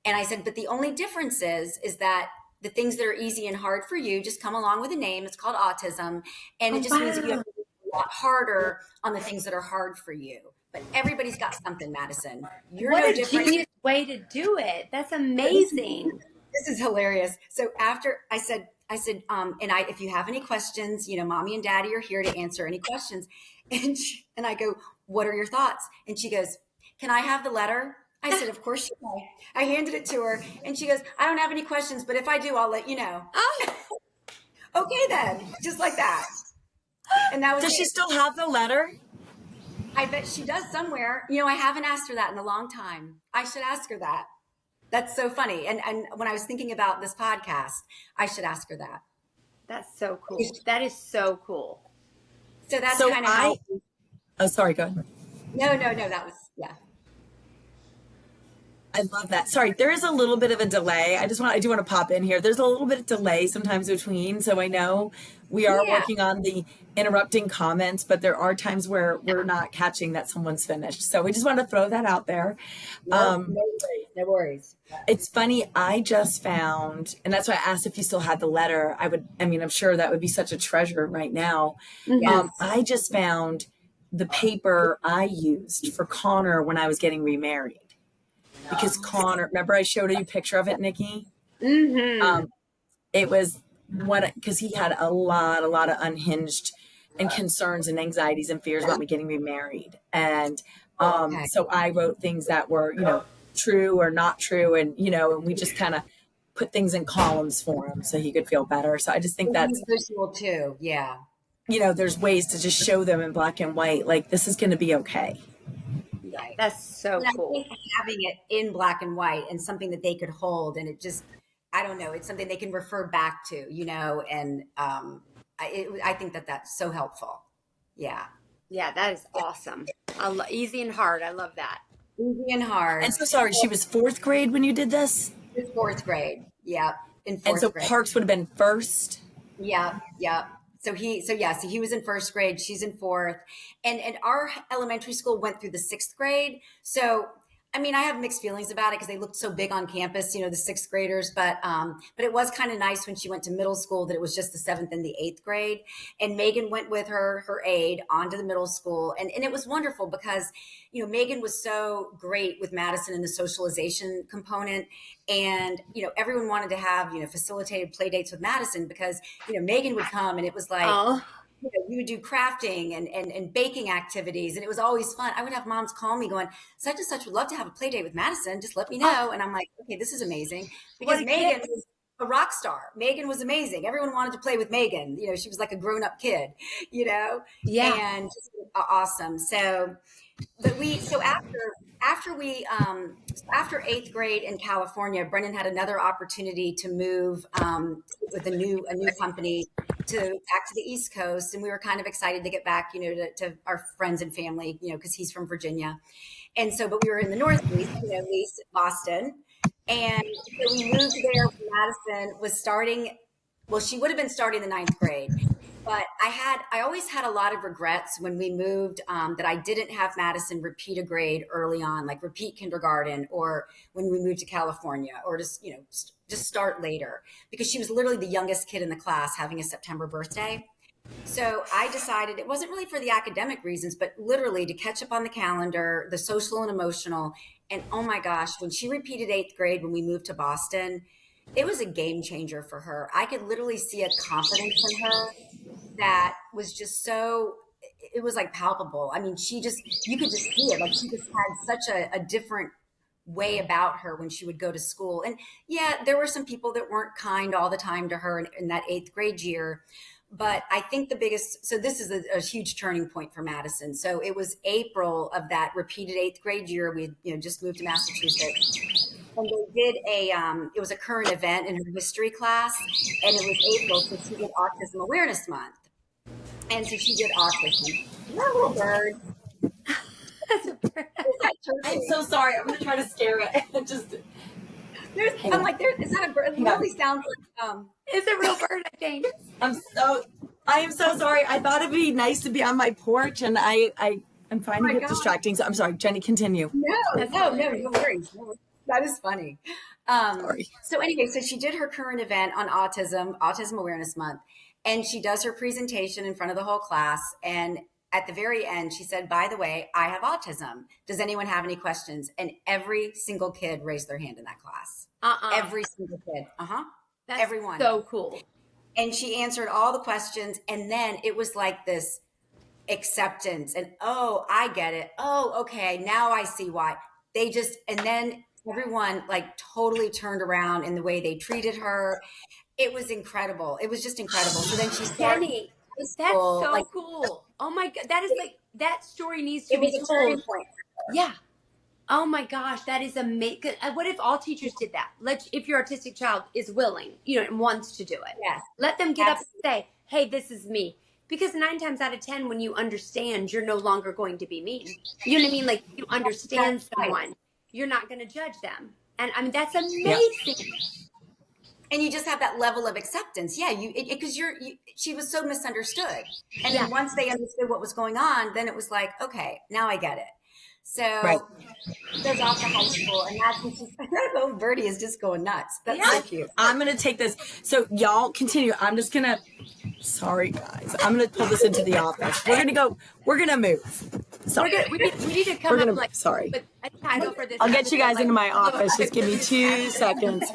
And I said, but the only difference is that the things that are easy and hard for you just come along with a name. It's called autism. And it just means that you have to work a lot harder on the things that are hard for you. But everybody's got something, Madison. You're what no a different. Genius way to do it. That's amazing. This is hilarious. So after I said, if you have any questions, mommy and daddy are here to answer any questions. And I go, what are your thoughts? And she goes, can I have the letter? I said, of course you may. I handed it to her, and she goes, I don't have any questions, but if I do, I'll let you know. Okay, then, just like that. And that was. Does she still have the letter? I bet she does somewhere. I haven't asked her that in a long time. I should ask her that. That's so funny. And when I was thinking about this podcast, I should ask her that. That's so cool. That is so cool. So that's kind of how. Oh, sorry. Go ahead. No. That was, yeah. I love that. Sorry, there is a little bit of a delay. I do want to pop in here. There's a little bit of delay sometimes between. So I know we are Yeah. working on the interrupting comments, but there are times where we're not catching that someone's finished. So we just want to throw that out there. No worries. No worries. It's funny. I just found, and that's why I asked if you still had the letter. I'm sure that would be such a treasure right now. Yes. I just found the paper I used for Connor when I was getting remarried. Because Connor, remember I showed you a picture of it, Nikki? Mm-hmm. It was because he had a lot of unhinged and concerns and anxieties and fears about me getting remarried. And Okay. so I wrote things that were, true or not true. And, and we just kind of put things in columns for him so he could feel better. So I just think that's, visual too. Yeah. there's ways to just show them in black and white, like this is going to be okay. Right. That's so And I cool. think having it in black and white and something that they could hold, and it just, I don't know, it's something they can refer back to, and I think that that's so helpful. Yeah. Yeah, that is awesome. Easy and hard. I love that. Easy and hard. And so sorry, she was 4th grade when you did this? In 4th grade. Yeah. In 4th And so grade. Parks would have been 1st? Yeah. So he was in 1st grade. She's in 4th, and our elementary school went through the 6th grade. So, I have mixed feelings about it because they looked so big on campus, the 6th graders, but it was kind of nice when she went to middle school that it was just the 7th and the 8th grade. And Megan went with her aide onto the middle school. And it was wonderful because, Megan was so great with Madison and the socialization component. And, everyone wanted to have, facilitated play dates with Madison because, Megan would come and it was like, you would do crafting and baking activities. And it was always fun. I would have moms call me going, such and such would love to have a play date with Madison. Just let me know. And I'm like, okay, this is amazing. Because Megan was a rock star. Megan was amazing. Everyone wanted to play with Megan. She was like a grown up kid, Yeah. and just awesome. So, but after 8th grade in California, Brennan had another opportunity to move with a new company back to the East Coast, and we were kind of excited to get back, to our friends and family, because he's from Virginia, and so. But we were in the Northeast, East Boston, and so we moved there. Madison was starting. Well, she would have been starting the 9th grade. But I always had a lot of regrets when we moved that I didn't have Madison repeat a grade early on, like repeat kindergarten, or when we moved to California, or just start later, because she was literally the youngest kid in the class having a September birthday. So I decided it wasn't really for the academic reasons, but literally to catch up on the calendar, the social and emotional. And oh my gosh, when she repeated 8th grade, when we moved to Boston, it was a game changer for her. I could literally see a confidence in her that was just so, it was like palpable. You could just see it. Like she just had such a different way about her when she would go to school. And yeah, there were some people that weren't kind all the time to her in that 8th grade year. But I think so this is a huge turning point for Madison. So it was April of that repeated 8th grade year. We just moved to Massachusetts. And they did it was a current event in her history class, and it was April, so she did Autism Awareness Month. And so she did autism. That little bird. I'm so sorry. I'm going to try to scare it. I'm like, is that a bird? It really sounds like, It's a real bird, I think. I am so sorry. I thought it'd be nice to be on my porch, and I'm finding it distracting. So I'm sorry, Jenny, continue. No worries. That is funny. Sorry. So anyway, so she did her current event on Autism Awareness Month, and she does her presentation in front of the whole class. And at the very end, she said, by the way, I have autism. Does anyone have any questions? And every single kid raised their hand in that class. Every single kid. That's everyone. So cool. And she answered all the questions. And then it was like this acceptance. And, oh, I get it. Oh, okay. Now I see why. And then everyone like totally turned around in the way they treated her. It was incredible. It was just incredible. So then she started. Jenny, that's so cool. Oh my God. That is that story needs to be told. Yeah. Oh my gosh. That is amazing. What if all teachers did that? If your autistic child is willing, and wants to do it. Yes. Let them get up and say, hey, this is me. Because 9 times out of 10, when you understand, you're no longer going to be mean. You know what I mean? Like you understand someone. you're not going to judge them. And I mean, that's amazing. And you just have that level of acceptance. Yeah, because she was so misunderstood. And then once they understood what was going on, then it was like, okay, now I get it. So goes off to high school, and that's when she's oh, Birdie is just going nuts. That's so cute. I'm gonna take this. So y'all continue. I'm just gonna. Sorry guys, I'm gonna pull this into the office. We're gonna go. We're gonna move. Sorry. We need to come up like sorry. with a title for this. I'll get you guys into my office. Just give me 2 seconds.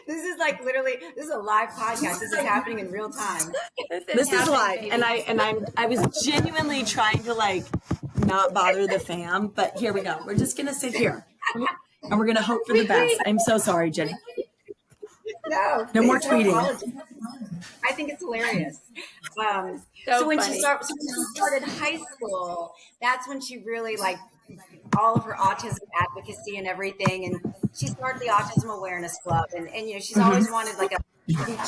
This is like literally, this is a live podcast. This is happening in real time. This is live, and I was genuinely trying to like not bother the fam, but here we go. We're just gonna sit here, and we're gonna hope for the best. I'm so sorry, Jenny. No more tweeting. I think it's hilarious. So when funny. she started high school, that's when she really like all of her autism advocacy and everything. And she started the Autism Awareness Club. And you know, she's always wanted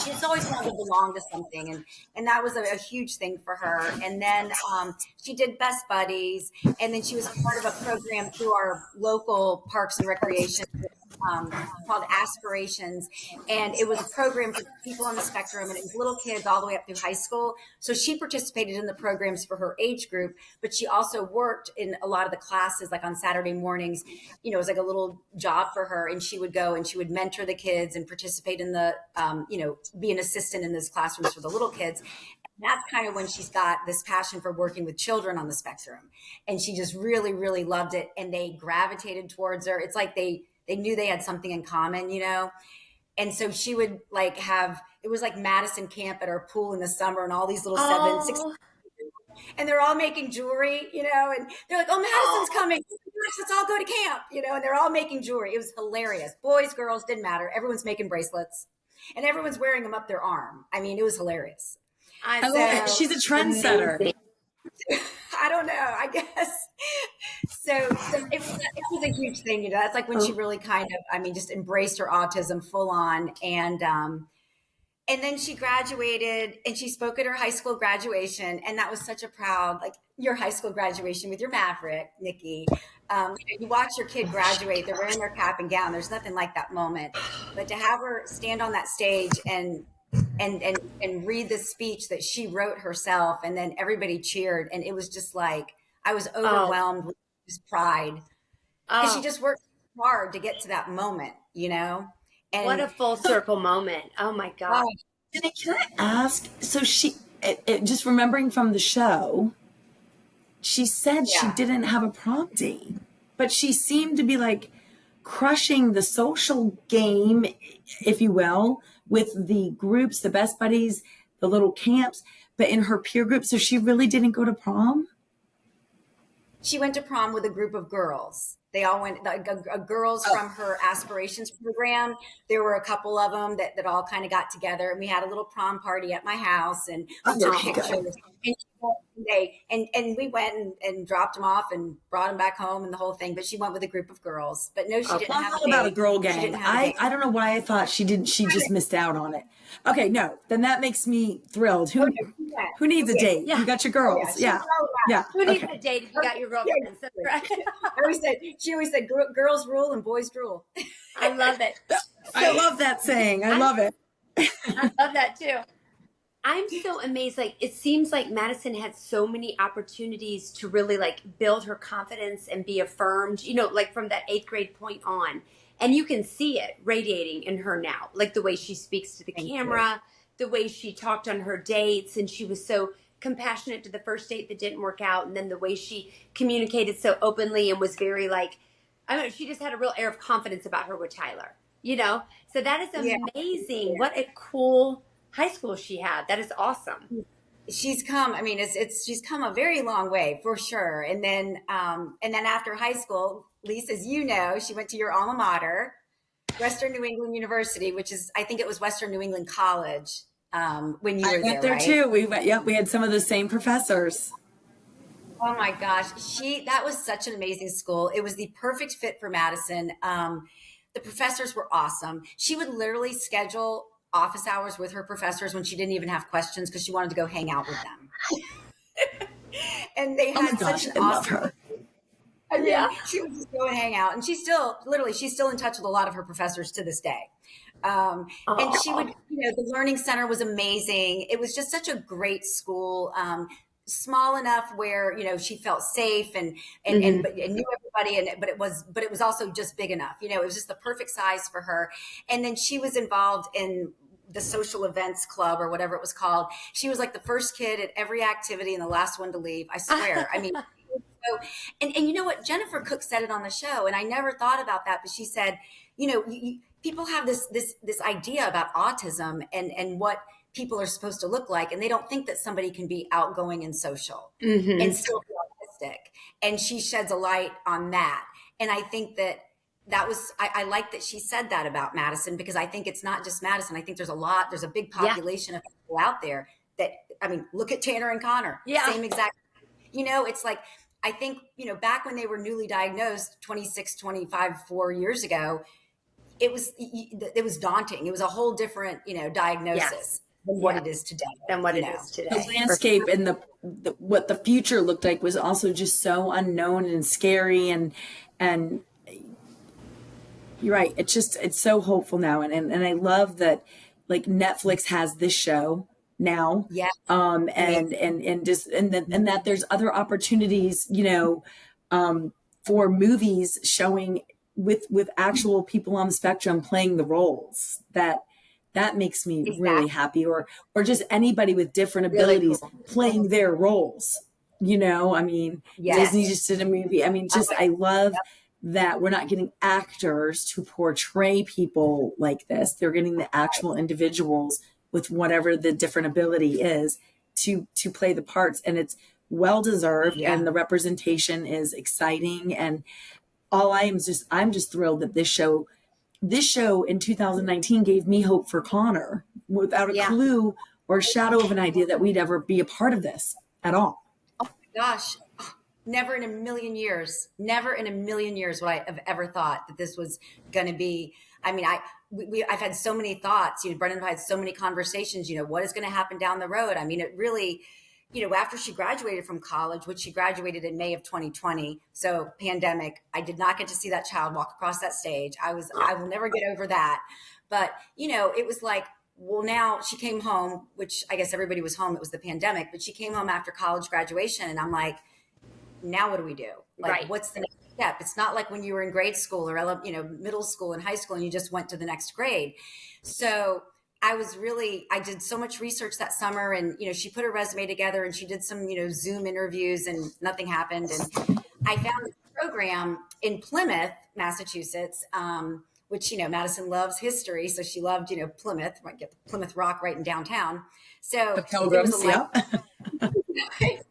she's always wanted to belong to something. And that was a huge thing for her. And then she did Best Buddies. And then she was part of a program through our local parks and recreation called Aspirations. And it was a program for people on the spectrum, and it was little kids all the way up through high school. So she participated in the programs for her age group, but she also worked in a lot of the classes, like on Saturday mornings. You know, it was like a little job for her, and she would go and she would mentor the kids and participate in the, be an assistant in those classrooms for the little kids. That's kind of when she's got this passion for working with children on the spectrum. And she just really, really loved it. And they gravitated towards her. It's like they knew they had something in common, you know? And so she would like it was like Madison camp at our pool in the summer, and all these little 7, 6, and they're all making jewelry, you know, and they're like, oh, Madison's coming. Let's all go to camp, you know, and they're all making jewelry. It was hilarious. Boys, girls, didn't matter. Everyone's making bracelets, and everyone's wearing them up their arm. I mean, it was hilarious. I love it. She's a trendsetter. I don't know, I guess. So it was a huge thing, you know. That's like when she really kind of, just embraced her autism full on. And then she graduated, and she spoke at her high school graduation. And that was such a proud, like your high school graduation with your Maverick, Nikki. You watch your kid graduate, they're wearing their cap and gown. There's nothing like that moment. But to have her stand on that stage and read the speech that she wrote herself, and then everybody cheered, and it was just like I was overwhelmed with just pride, because she just worked hard to get to that moment, you know. And what a full circle moment! Oh my God! Can I ask? So she, just remembering from the show, she said she didn't have a prom date, but she seemed to be like crushing the social game, if you will, with the groups, the Best Buddies, the little camps, but in her peer group. So she really didn't go to prom? She went to prom with a group of girls. They all went, girls from her Aspirations program. There were a couple of them that all kind of got together, and we had a little prom party at my house, and we took pictures. And we went and dropped them off and brought them back home and the whole thing. But she went with a group of girls. But no, she didn't have a date. About a girl gang. I don't know why I thought she didn't. She just missed out on it. Okay, no, then that makes me thrilled. Who needs a date? You got your girls. Yeah. Who needs a date if you got your girlfriend? So, right? She always said, girls rule and boys drool. I love it. I love that saying. I love it. I love that too. I'm so amazed. Like, it seems like Madison had so many opportunities to really like build her confidence and be affirmed, you know, like from that 8th grade point on. And you can see it radiating in her now, like the way she speaks to the camera, the way she talked on her dates. And she was so compassionate to the first date that didn't work out. And then the way she communicated so openly and was very like, I don't know, she just had a real air of confidence about her with Tyler, you know? So that is amazing. Yeah. What a cool high school she had. That is awesome. She's come, she's come a very long way for sure. And then after high school, Lisa, as you know, she went to your alma mater, Western New England University, which is, I think it was Western New England College when you were there. I went there too. We had some of the same professors. Oh my gosh. That was such an amazing school. It was the perfect fit for Madison. The professors were awesome. She would literally schedule office hours with her professors when she didn't even have questions, because she wanted to go hang out with them. And they Oh my had gosh, such an I love awesome, her. I mean, Yeah. she would just go and hang out, and she's still in touch with a lot of her professors to this day. And she would, Oh, the learning center was amazing. It was just such a great school. Small enough where she felt safe hmm and knew everybody, but it was also just big enough. It was just the perfect size for her. And then she was involved in the social events club or whatever it was called. She was like the first kid at every activity and the last one to leave. I swear. I mean, so, and you know what? Jennifer Cook said it on the show, and I never thought about that, but she said, people have this idea about autism and what people are supposed to look like, and they don't think that somebody can be outgoing and social and hmm still be autistic. And she sheds a light on that, and I think that was I like that she said that about Madison, because I think it's not just Madison. I think there's a big Yeah. population of people out there that, I mean, look at Tanner and Connor, Yeah. same exact. It's like, I think, back when they were newly diagnosed 26, 25, 4 years ago, it was daunting. It was a whole different, Yes. diagnosis than what Yeah. it is today. Than what You it know, is The today. landscape and the what the future looked like was also just so unknown and scary, and you're right. It's so hopeful now, and I love that, like, Netflix has this show now, yeah, amazing. and that there's other opportunities, for movies showing with actual people on the spectrum playing the roles. That makes me really Exactly. happy, or just anybody with different Really abilities cool. playing their roles. I mean, Disney Yes. just did a movie. I mean, Oh, just I love yep. that we're not getting actors to portray people like this. They're getting the actual individuals with whatever the different ability is to play the parts, and it's well deserved, Yeah. and the representation is exciting. And I'm just thrilled that this show in 2019 gave me hope for Connor without a Yeah. clue or a shadow of an idea that we'd ever be a part of this at all. Gosh, never in a million years would I have ever thought that this was going to be. I mean, I've had so many thoughts. Brendan and I had so many conversations. What is going to happen down the road? I mean, it really, after she graduated from college, which she graduated in May of 2020, so pandemic, I did not get to see that child walk across that stage. I will never get over that. But it was like, well, now she came home, which I guess everybody was home. It was the pandemic, but she came home after college graduation, and I'm like, now what do we do? Like, Right. what's the next step? It's not like when you were in grade school or middle school and high school, and you just went to the next grade. So I did so much research that summer, and she put her resume together, and she did some Zoom interviews, and nothing happened. And I found this program in Plymouth, Massachusetts. Which Madison loves history, so she loved Plymouth. Might get the Plymouth Rock right in downtown. So The it was a Pilgrims, life. yeah.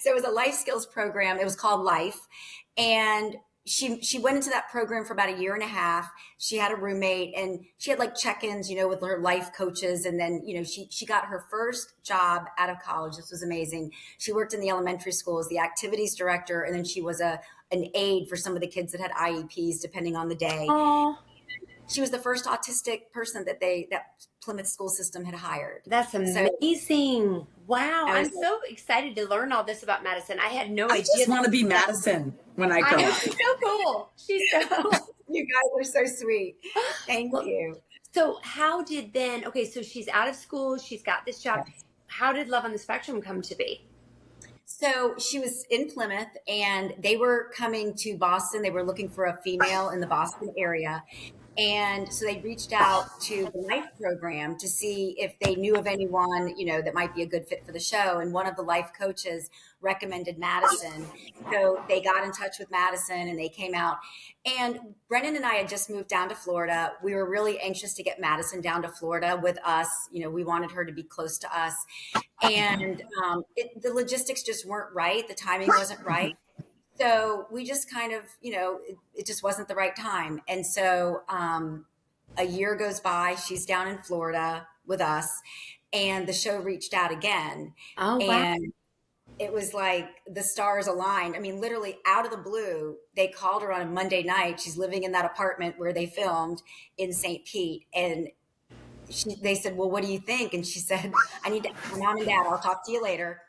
So it was a life skills program. It was called Life, and she went into that program for about a year and a half. She had a roommate, and she had like check-ins, with her life coaches. And then she got her first job out of college. This was amazing. She worked in the elementary school as the activities director, and then she was an aide for some of the kids that had IEPs, depending on the day. Oh, She was the first autistic person that Plymouth school system had hired. that's So amazing. Wow. I I'm was like, so excited to learn all this about Madison. I had no I idea. just want to be Madison when I I grow know, up. she's so cool. She's so cool. you guys are so sweet. Thank Well, you. so how did then, okay, so she's out of school, she's got this job. How did Love on the Spectrum come to be? So she was in Plymouth, and they were coming to Boston. They were looking for a female in the Boston area. And so they reached out to the Life program to see if they knew of anyone, that might be a good fit for the show. And one of the life coaches recommended Madison. So they got in touch with Madison, and they came out. And Brennan and I had just moved down to Florida. We were really anxious to get Madison down to Florida with us. We wanted her to be close to us. And the logistics just weren't right. The timing wasn't right. So we just kind of, it just wasn't the right time. And so a year goes by, she's down in Florida with us, and the show reached out again. Oh, wow. And it was like the stars aligned. I mean, literally out of the blue, they called her on a Monday night. She's living in that apartment where they filmed in St. Pete. And they said, well, what do you think? And she said, I need to, mom and dad, I'll talk to you later.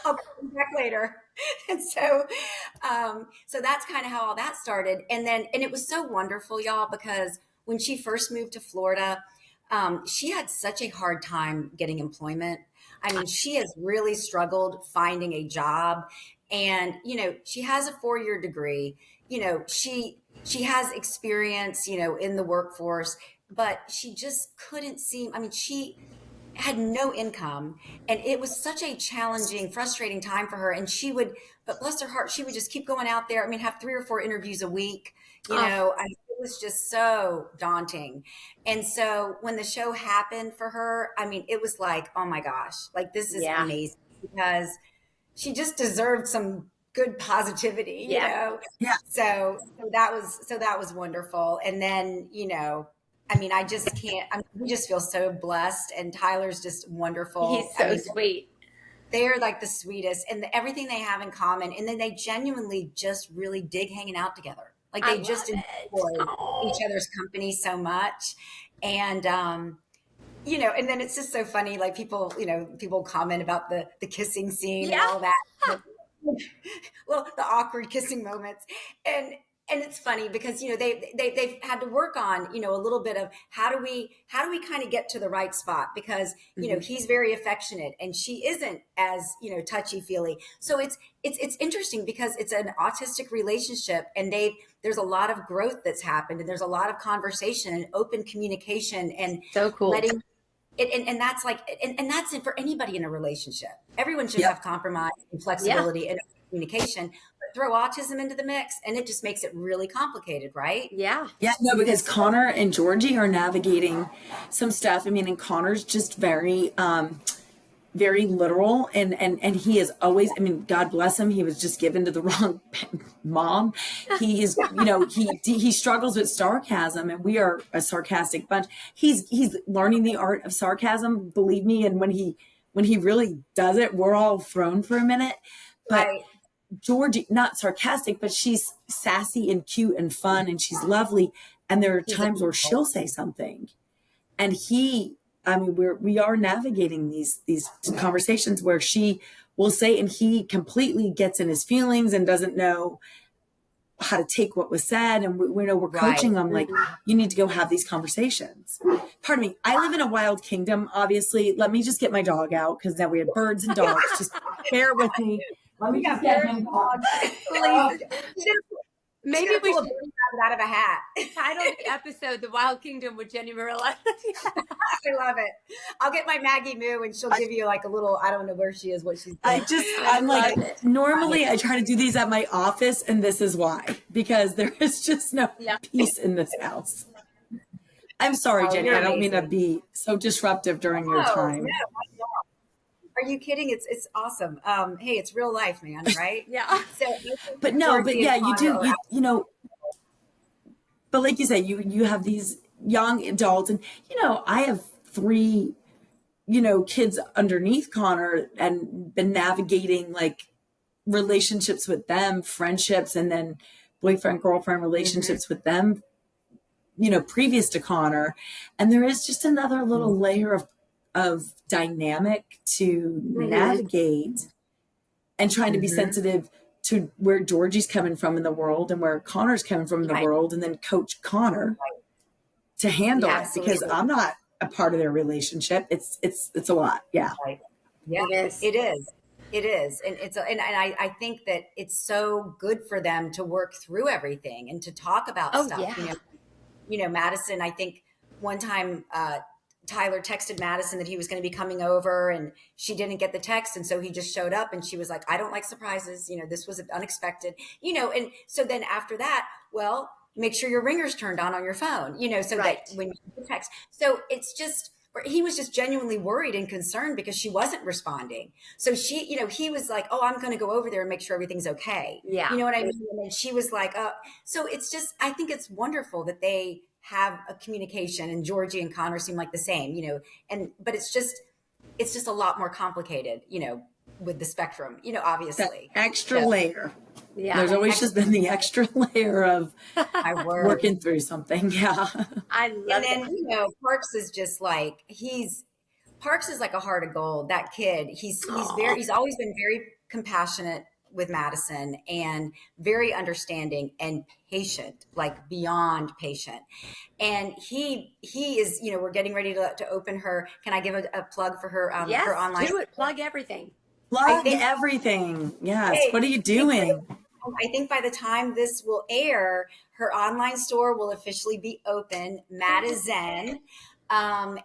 I'll call you back later. And so that's kind of how all that started. And it was so wonderful, y'all, because when she first moved to Florida, she had such a hard time getting employment. I mean, she has really struggled finding a job. And, she has a 4-year degree. She has experience, in the workforce, but she just couldn't seem, she had no income, and it was such a challenging, frustrating time for her. And but bless her heart, she would just keep going out there. Have 3 or 4 interviews a week, it was just so daunting. And so when the show happened for her, it was like, oh my gosh, like this is amazing, because she just deserved some good positivity, Yeah. So that was wonderful. And then, I just can't, we just feel so blessed, and Tyler's just wonderful. He's so sweet. They're like the sweetest, and everything they have in common. And then they genuinely just really dig hanging out together. Like they just enjoy each other's company so much. And, and then it's just so funny. Like people comment about the kissing scene and all that. Well, the awkward kissing moments. And it's funny because, they've had to work on, a little bit of how do we kind of get to the right spot, because, he's very affectionate and she isn't as, touchy feely. So it's interesting because it's an autistic relationship, and there's a lot of growth that's happened, and there's a lot of conversation and open communication, and so cool. letting it, and that's like, and that's it for anybody in a relationship. Everyone should have compromise and flexibility and communication. Throw autism into the mix, and it just makes it really complicated, right? Yeah. No, because Connor and Georgie are navigating some stuff. And Connor's just very, very literal, and he is always, God bless him, he was just given to the wrong mom. He is, he struggles with sarcasm, and we are a sarcastic bunch. He's learning the art of sarcasm, believe me. And when he really does it, we're all thrown for a minute. But Georgie, not sarcastic, but she's sassy and cute and fun, and she's lovely. And there are times where she'll say something, and we are navigating these conversations where she will say, and he completely gets in his feelings and doesn't know how to take what was said. And we're coaching them, like, you need to go have these conversations. Pardon me. I live in a wild kingdom, obviously. Let me just get my dog out, because now we have birds and dogs. Just bear with me. Let me just get him. Maybe we should out of a hat. title the episode "The Wild Kingdom" with Jenny Marilla. I love it. I'll get my Maggie Moo, and she'll give you like a little, I don't know where she is, what she's doing. I'm like, normally I try to do these at my office, and this is why, because there is just no peace in this house. I'm sorry, Jenny. I don't mean to be so disruptive during your time. No, are you kidding? It's awesome. Hey, it's real life, man, right? Yeah. So, you do, but like you said, you have these young adults, and, I have 3, kids underneath Connor, and been navigating like relationships with them, friendships, and then boyfriend, girlfriend relationships with them, previous to Connor. And there is just another little layer of dynamic to navigate, and trying to be sensitive to where Georgie's coming from in the world and where Connor's coming from in the world, and then coach Connor to handle it, because I'm not a part of their relationship. It's a lot. Yeah. Right. Yeah, it is. And I think that it's so good for them to work through everything and to talk about stuff. Yeah. Madison, I think one time, Tyler texted Madison that he was going to be coming over, and she didn't get the text. And so he just showed up, and she was like, I don't like surprises. This was unexpected, and so then after that, well, make sure your ringer's turned on your phone, so that when you text. So it's just, he was just genuinely worried and concerned because she wasn't responding. So she, he was like, oh, I'm going to go over there and make sure everything's okay. Yeah. You know what I mean? And then she was like, so it's just, I think it's wonderful that they have a communication, and Georgie and Connor seem like the same, but it's just a lot more complicated, with the spectrum, That obviously. extra So, layer. Yeah. There's always just been the extra layer of my word. working through something. Yeah. I And love then, that. Parks is just like, Parks is like a heart of gold. That kid, Aw. he's always been very compassionate with Madison and very understanding and patient, like beyond patient. And he is, we're getting ready to open her. Can I give a plug for her Yes, online? do it. Plug everything. I Plug think, everything. Yes. hey, What are you doing? I think by the time this will air, her online store will officially be open. Madison.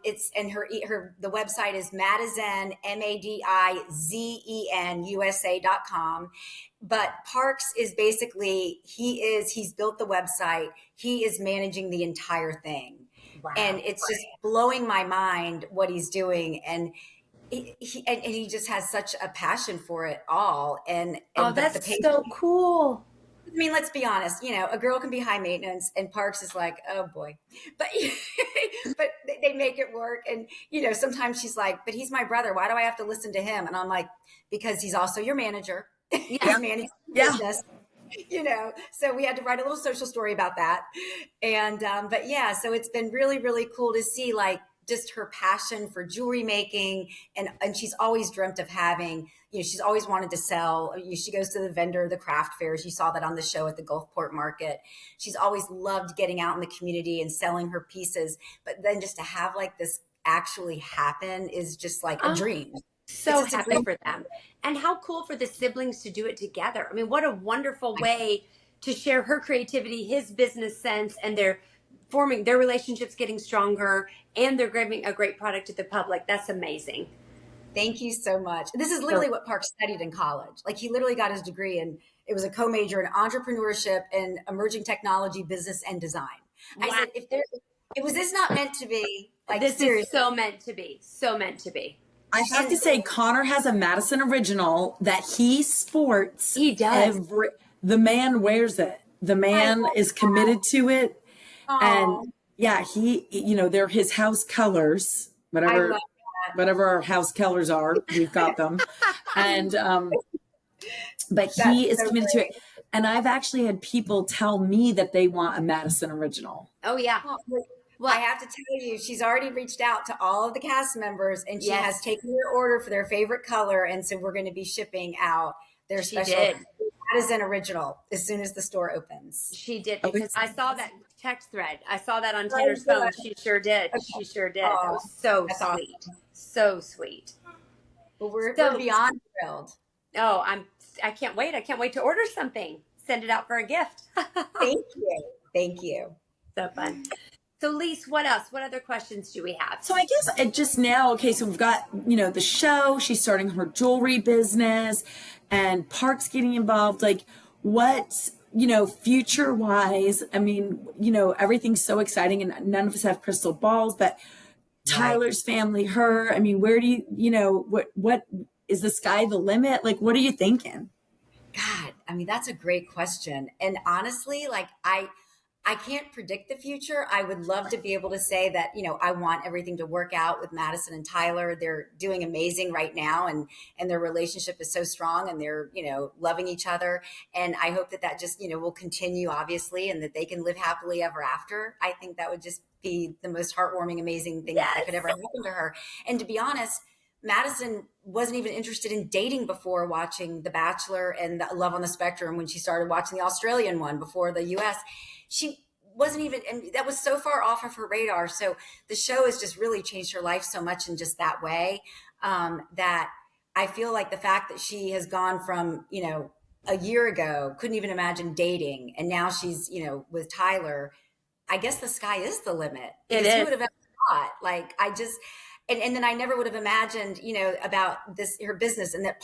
It's and the website is Madison MADIZEN USA.com. But Parks is basically he's built the website. He is managing the entire thing, and Wow. it's just blowing my mind what he's doing. And he just has such a passion for it all, and Oh, the that's patient. so cool. I mean, let's be honest. A girl can be high maintenance, and Parks is like, oh boy, but but they make it work. And sometimes she's like, but he's my brother. Why do I have to listen to him? And I'm like, because he's also your manager. Yeah. He's managing the Yeah. business. So we had to write a little social story about that. And but yeah, so it's been really, really cool to see, like, just her passion for jewelry making, and she's always dreamt of having, she's always wanted to sell. She goes to the craft fairs. You saw that on the show at the Gulfport Market. She's always loved getting out in the community and selling her pieces, but then just to have like this actually happen is just like a Oh, dream. It's so just a happy dream. for them. And how cool for the siblings to do it together. I mean, what a wonderful way to share her creativity, his business sense, and they're forming their relationships, getting stronger, and they're giving a great product to the public. That's amazing. Thank you so much. This is So, literally what Park studied in college. Like, he literally got his degree, and it was a co-major in entrepreneurship and emerging technology, business, and design. I wow. said, it was this not meant to be, like, This is seriously. so meant to be. So meant to be. I have to And say, Connor has a Madison original that he sports He does. the man wears it. The I man love is committed to it. And Oh, yeah, they're his house colors, I love whatever our house colors are, we've got them. And, but that's he is so committed to it. great. And I've actually had people tell me that they want a Madison original. Oh, yeah. Oh, look, I Well, have to tell you, she's already reached out to all of the cast members, and she has yes, taken their order for their favorite color. And so we're going to be shipping out their she special did. Madison original as soon as the store opens. She did, Oh, because I saw that text thread. I saw that on Oh, Tanner's phone. good. She sure did. Okay. She sure did. That Oh, was so that's awesome. sweet. So sweet. Well, we're So, beyond thrilled. oh, I can't wait. I can't wait to order something. Send it out for a gift. Thank you. Thank you. So fun. So, Lise, what else? What other questions do we have? So I guess it just now, okay, so we've got, the show, she's starting her jewelry business, and Park's getting involved. Like, what, future wise, I mean, everything's so exciting, and none of us have crystal balls, but Right. Tyler's family, her, I mean, where do what is the sky the limit? Like, what are you thinking? God, I mean, that's a great question. And honestly, like, I can't predict the future. I would love to be able to say that, I want everything to work out with Madison and Tyler. They're doing amazing right now, and their relationship is so strong, and they're, loving each other. And I hope that just, will continue, obviously, and that they can live happily ever after. I think that would just be the most heartwarming, amazing thing that could ever happen to her. And to be honest, Madison wasn't even interested in dating before watching The Bachelor and Love on the Spectrum. When she started watching the Australian one before the US, she wasn't even, and that was so far off of her radar. So the show has just really changed her life so much in just that way, that I feel like the fact that she has gone from, a year ago, couldn't even imagine dating, and now she's, with Tyler, I guess the sky is the limit. It Because who is. would have ever thought? Like, and then I never would have imagined, about her business, and that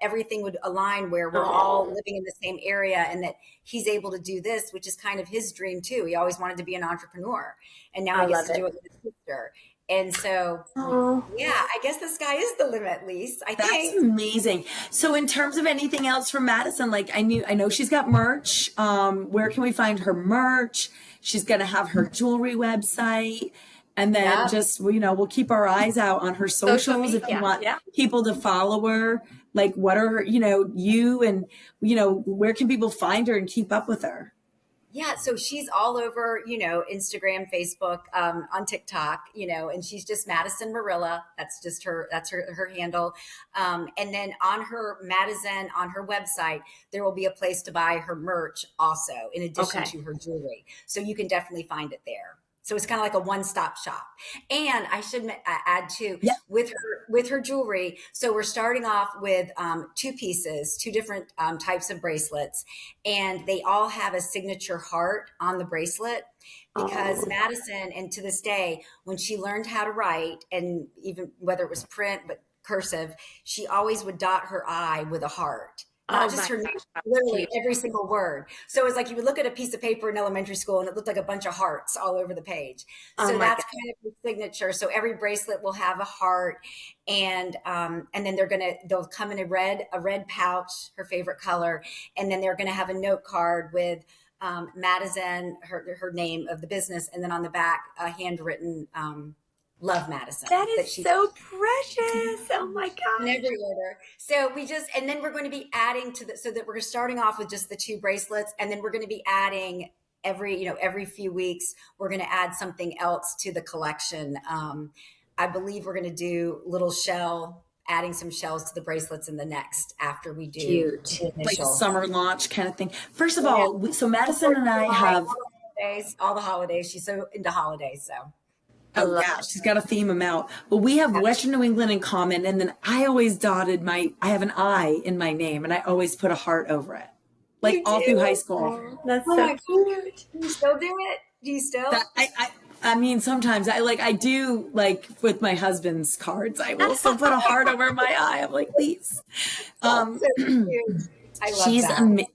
everything would align where we're all living in the same area, and that he's able to do this, which is kind of his dream too. He always wanted to be an entrepreneur, and now I he gets love to do it. it with his sister. And so, Oh, yeah, I guess the sky is the limit, Lise, I That's think. amazing. So in terms of anything else from Madison, like I know she's got merch. Where can we find her merch? She's going to have her jewelry website. And then just, we'll keep our eyes out on her socials if you want people to follow her. Like, what are, you and, where can people find her and keep up with her? Yeah, so she's all over, Instagram, Facebook, on TikTok, and she's just Madison Marilla. That's just her handle. And then on her Madison, on her website, there will be a place to buy her merch also, in addition to her jewelry. So you can definitely find it there. So it's kind of like a one-stop shop. And I should add too, with her jewelry. So we're starting off with 2 pieces, 2 different types of bracelets, and they all have a signature heart on the bracelet, because Madison, and to this day, when she learned how to write, and even whether it was print but cursive, she always would dot her I with a heart. Not just her name, literally every single word. So it's like you would look at a piece of paper in elementary school and it looked like a bunch of hearts all over the page. So that's kind of her signature. So every bracelet will have a heart, and then they'll come in a red pouch, her favorite color, and then they're gonna have a note card with Madison, her name of the business, and then on the back a handwritten love, Madison. That is so precious. Oh my God. In every order. So and then we're going to be adding so that we're starting off with just the 2 bracelets. And then we're going to be adding every few weeks, we're going to add something else to the collection. I believe we're going to do adding some shells to the bracelets in the next, after we do like a summer launch kind of thing. First of all, so Madison and I have all the holidays. She's so into holidays. So. Oh yeah, she's got to theme them out. But we have Western New England in common, and then I always I have an I in my name, and I always put a heart over it, like all through high school. That's so cute. Do you still do it? Do you still? I mean, sometimes I do, like with my husband's cards, I will still put a heart over my I. I'm like, please. I love that.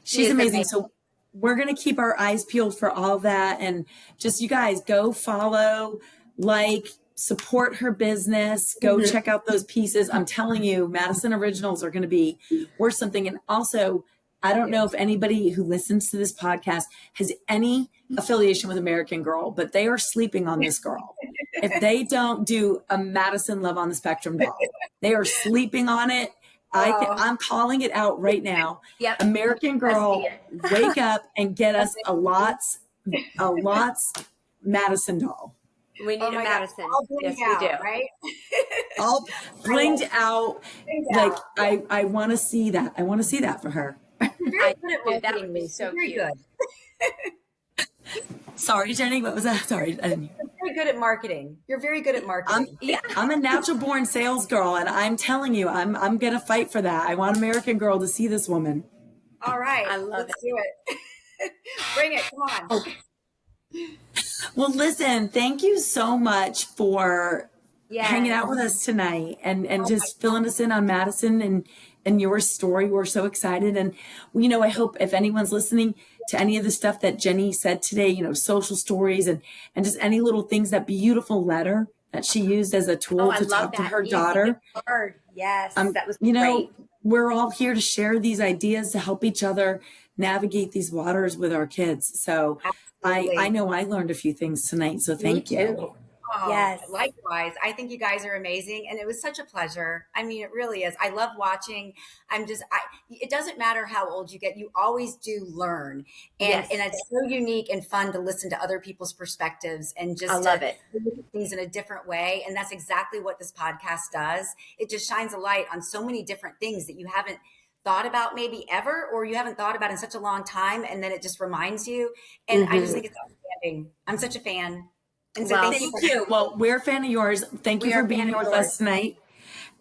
She's amazing. So we're going to keep our eyes peeled for all that. And just, you guys, go follow, support her business. Go check out those pieces. I'm telling you, Madison Originals are going to be worth something. And also, I don't know if anybody who listens to this podcast has any affiliation with American Girl, but they are sleeping on this girl. If they don't do a Madison Love on the Spectrum doll, they are sleeping on it. I'm calling it out right now. Yep. American Girl, wake up and get us a lots Madison doll. We need a Madison. Yes, we do. Right? All blinged out. I want to see that. I want to see that for her. Very good at that would be so very cute. Good. Sorry, Jenny. What was that? Sorry. You're very good at marketing. You're very good at marketing. I'm a natural born sales girl, and I'm telling you, I'm gonna fight for that. I want American Girl to see this woman. All right. Let's do it. Bring it. Come on. Okay. Well, listen, thank you so much for hanging out with us tonight and just filling us in on Madison and your story. We're so excited. And, I hope if anyone's listening to any of the stuff that Jenny said today, social stories and just any little things, that beautiful letter that she used as a tool to talk to her daughter. Yes, that was great. We're all here to share these ideas to help each other navigate these waters with our kids. So I know I learned a few things tonight. So thank you. Oh, yes. Likewise. I think you guys are amazing. And it was such a pleasure. I mean, it really is. I love watching. It doesn't matter how old you get. You always do learn. And it's so unique and fun to listen to other people's perspectives and just look at things in a different way. And that's exactly what this podcast does. It just shines a light on so many different things that you haven't thought about maybe ever, or you haven't thought about in such a long time. And then it just reminds you. And I just think it's outstanding. I'm such a fan. And so thank you. Well, we're a fan of yours. Thank you for being here with us tonight.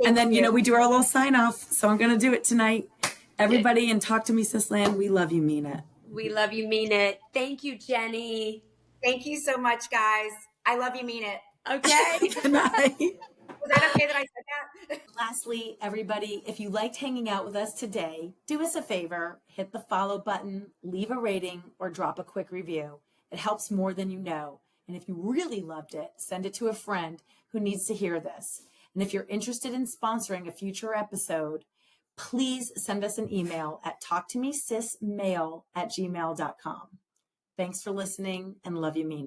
And then, we do our little sign off. So I'm going to do it tonight. Everybody in Talk to Me Sis Land, we love you, mean it. We love you, mean it. Thank you, Jenny. Thank you so much, guys. I love you, mean it. Okay. Good night. Was that okay that I said that? Lastly, everybody, if you liked hanging out with us today, do us a favor, hit the follow button, leave a rating, or drop a quick review. It helps more than you know. And if you really loved it, send it to a friend who needs to hear this. And if you're interested in sponsoring a future episode, please send us an email at talktomesismail@gmail.com. Thanks for listening and love you, mean.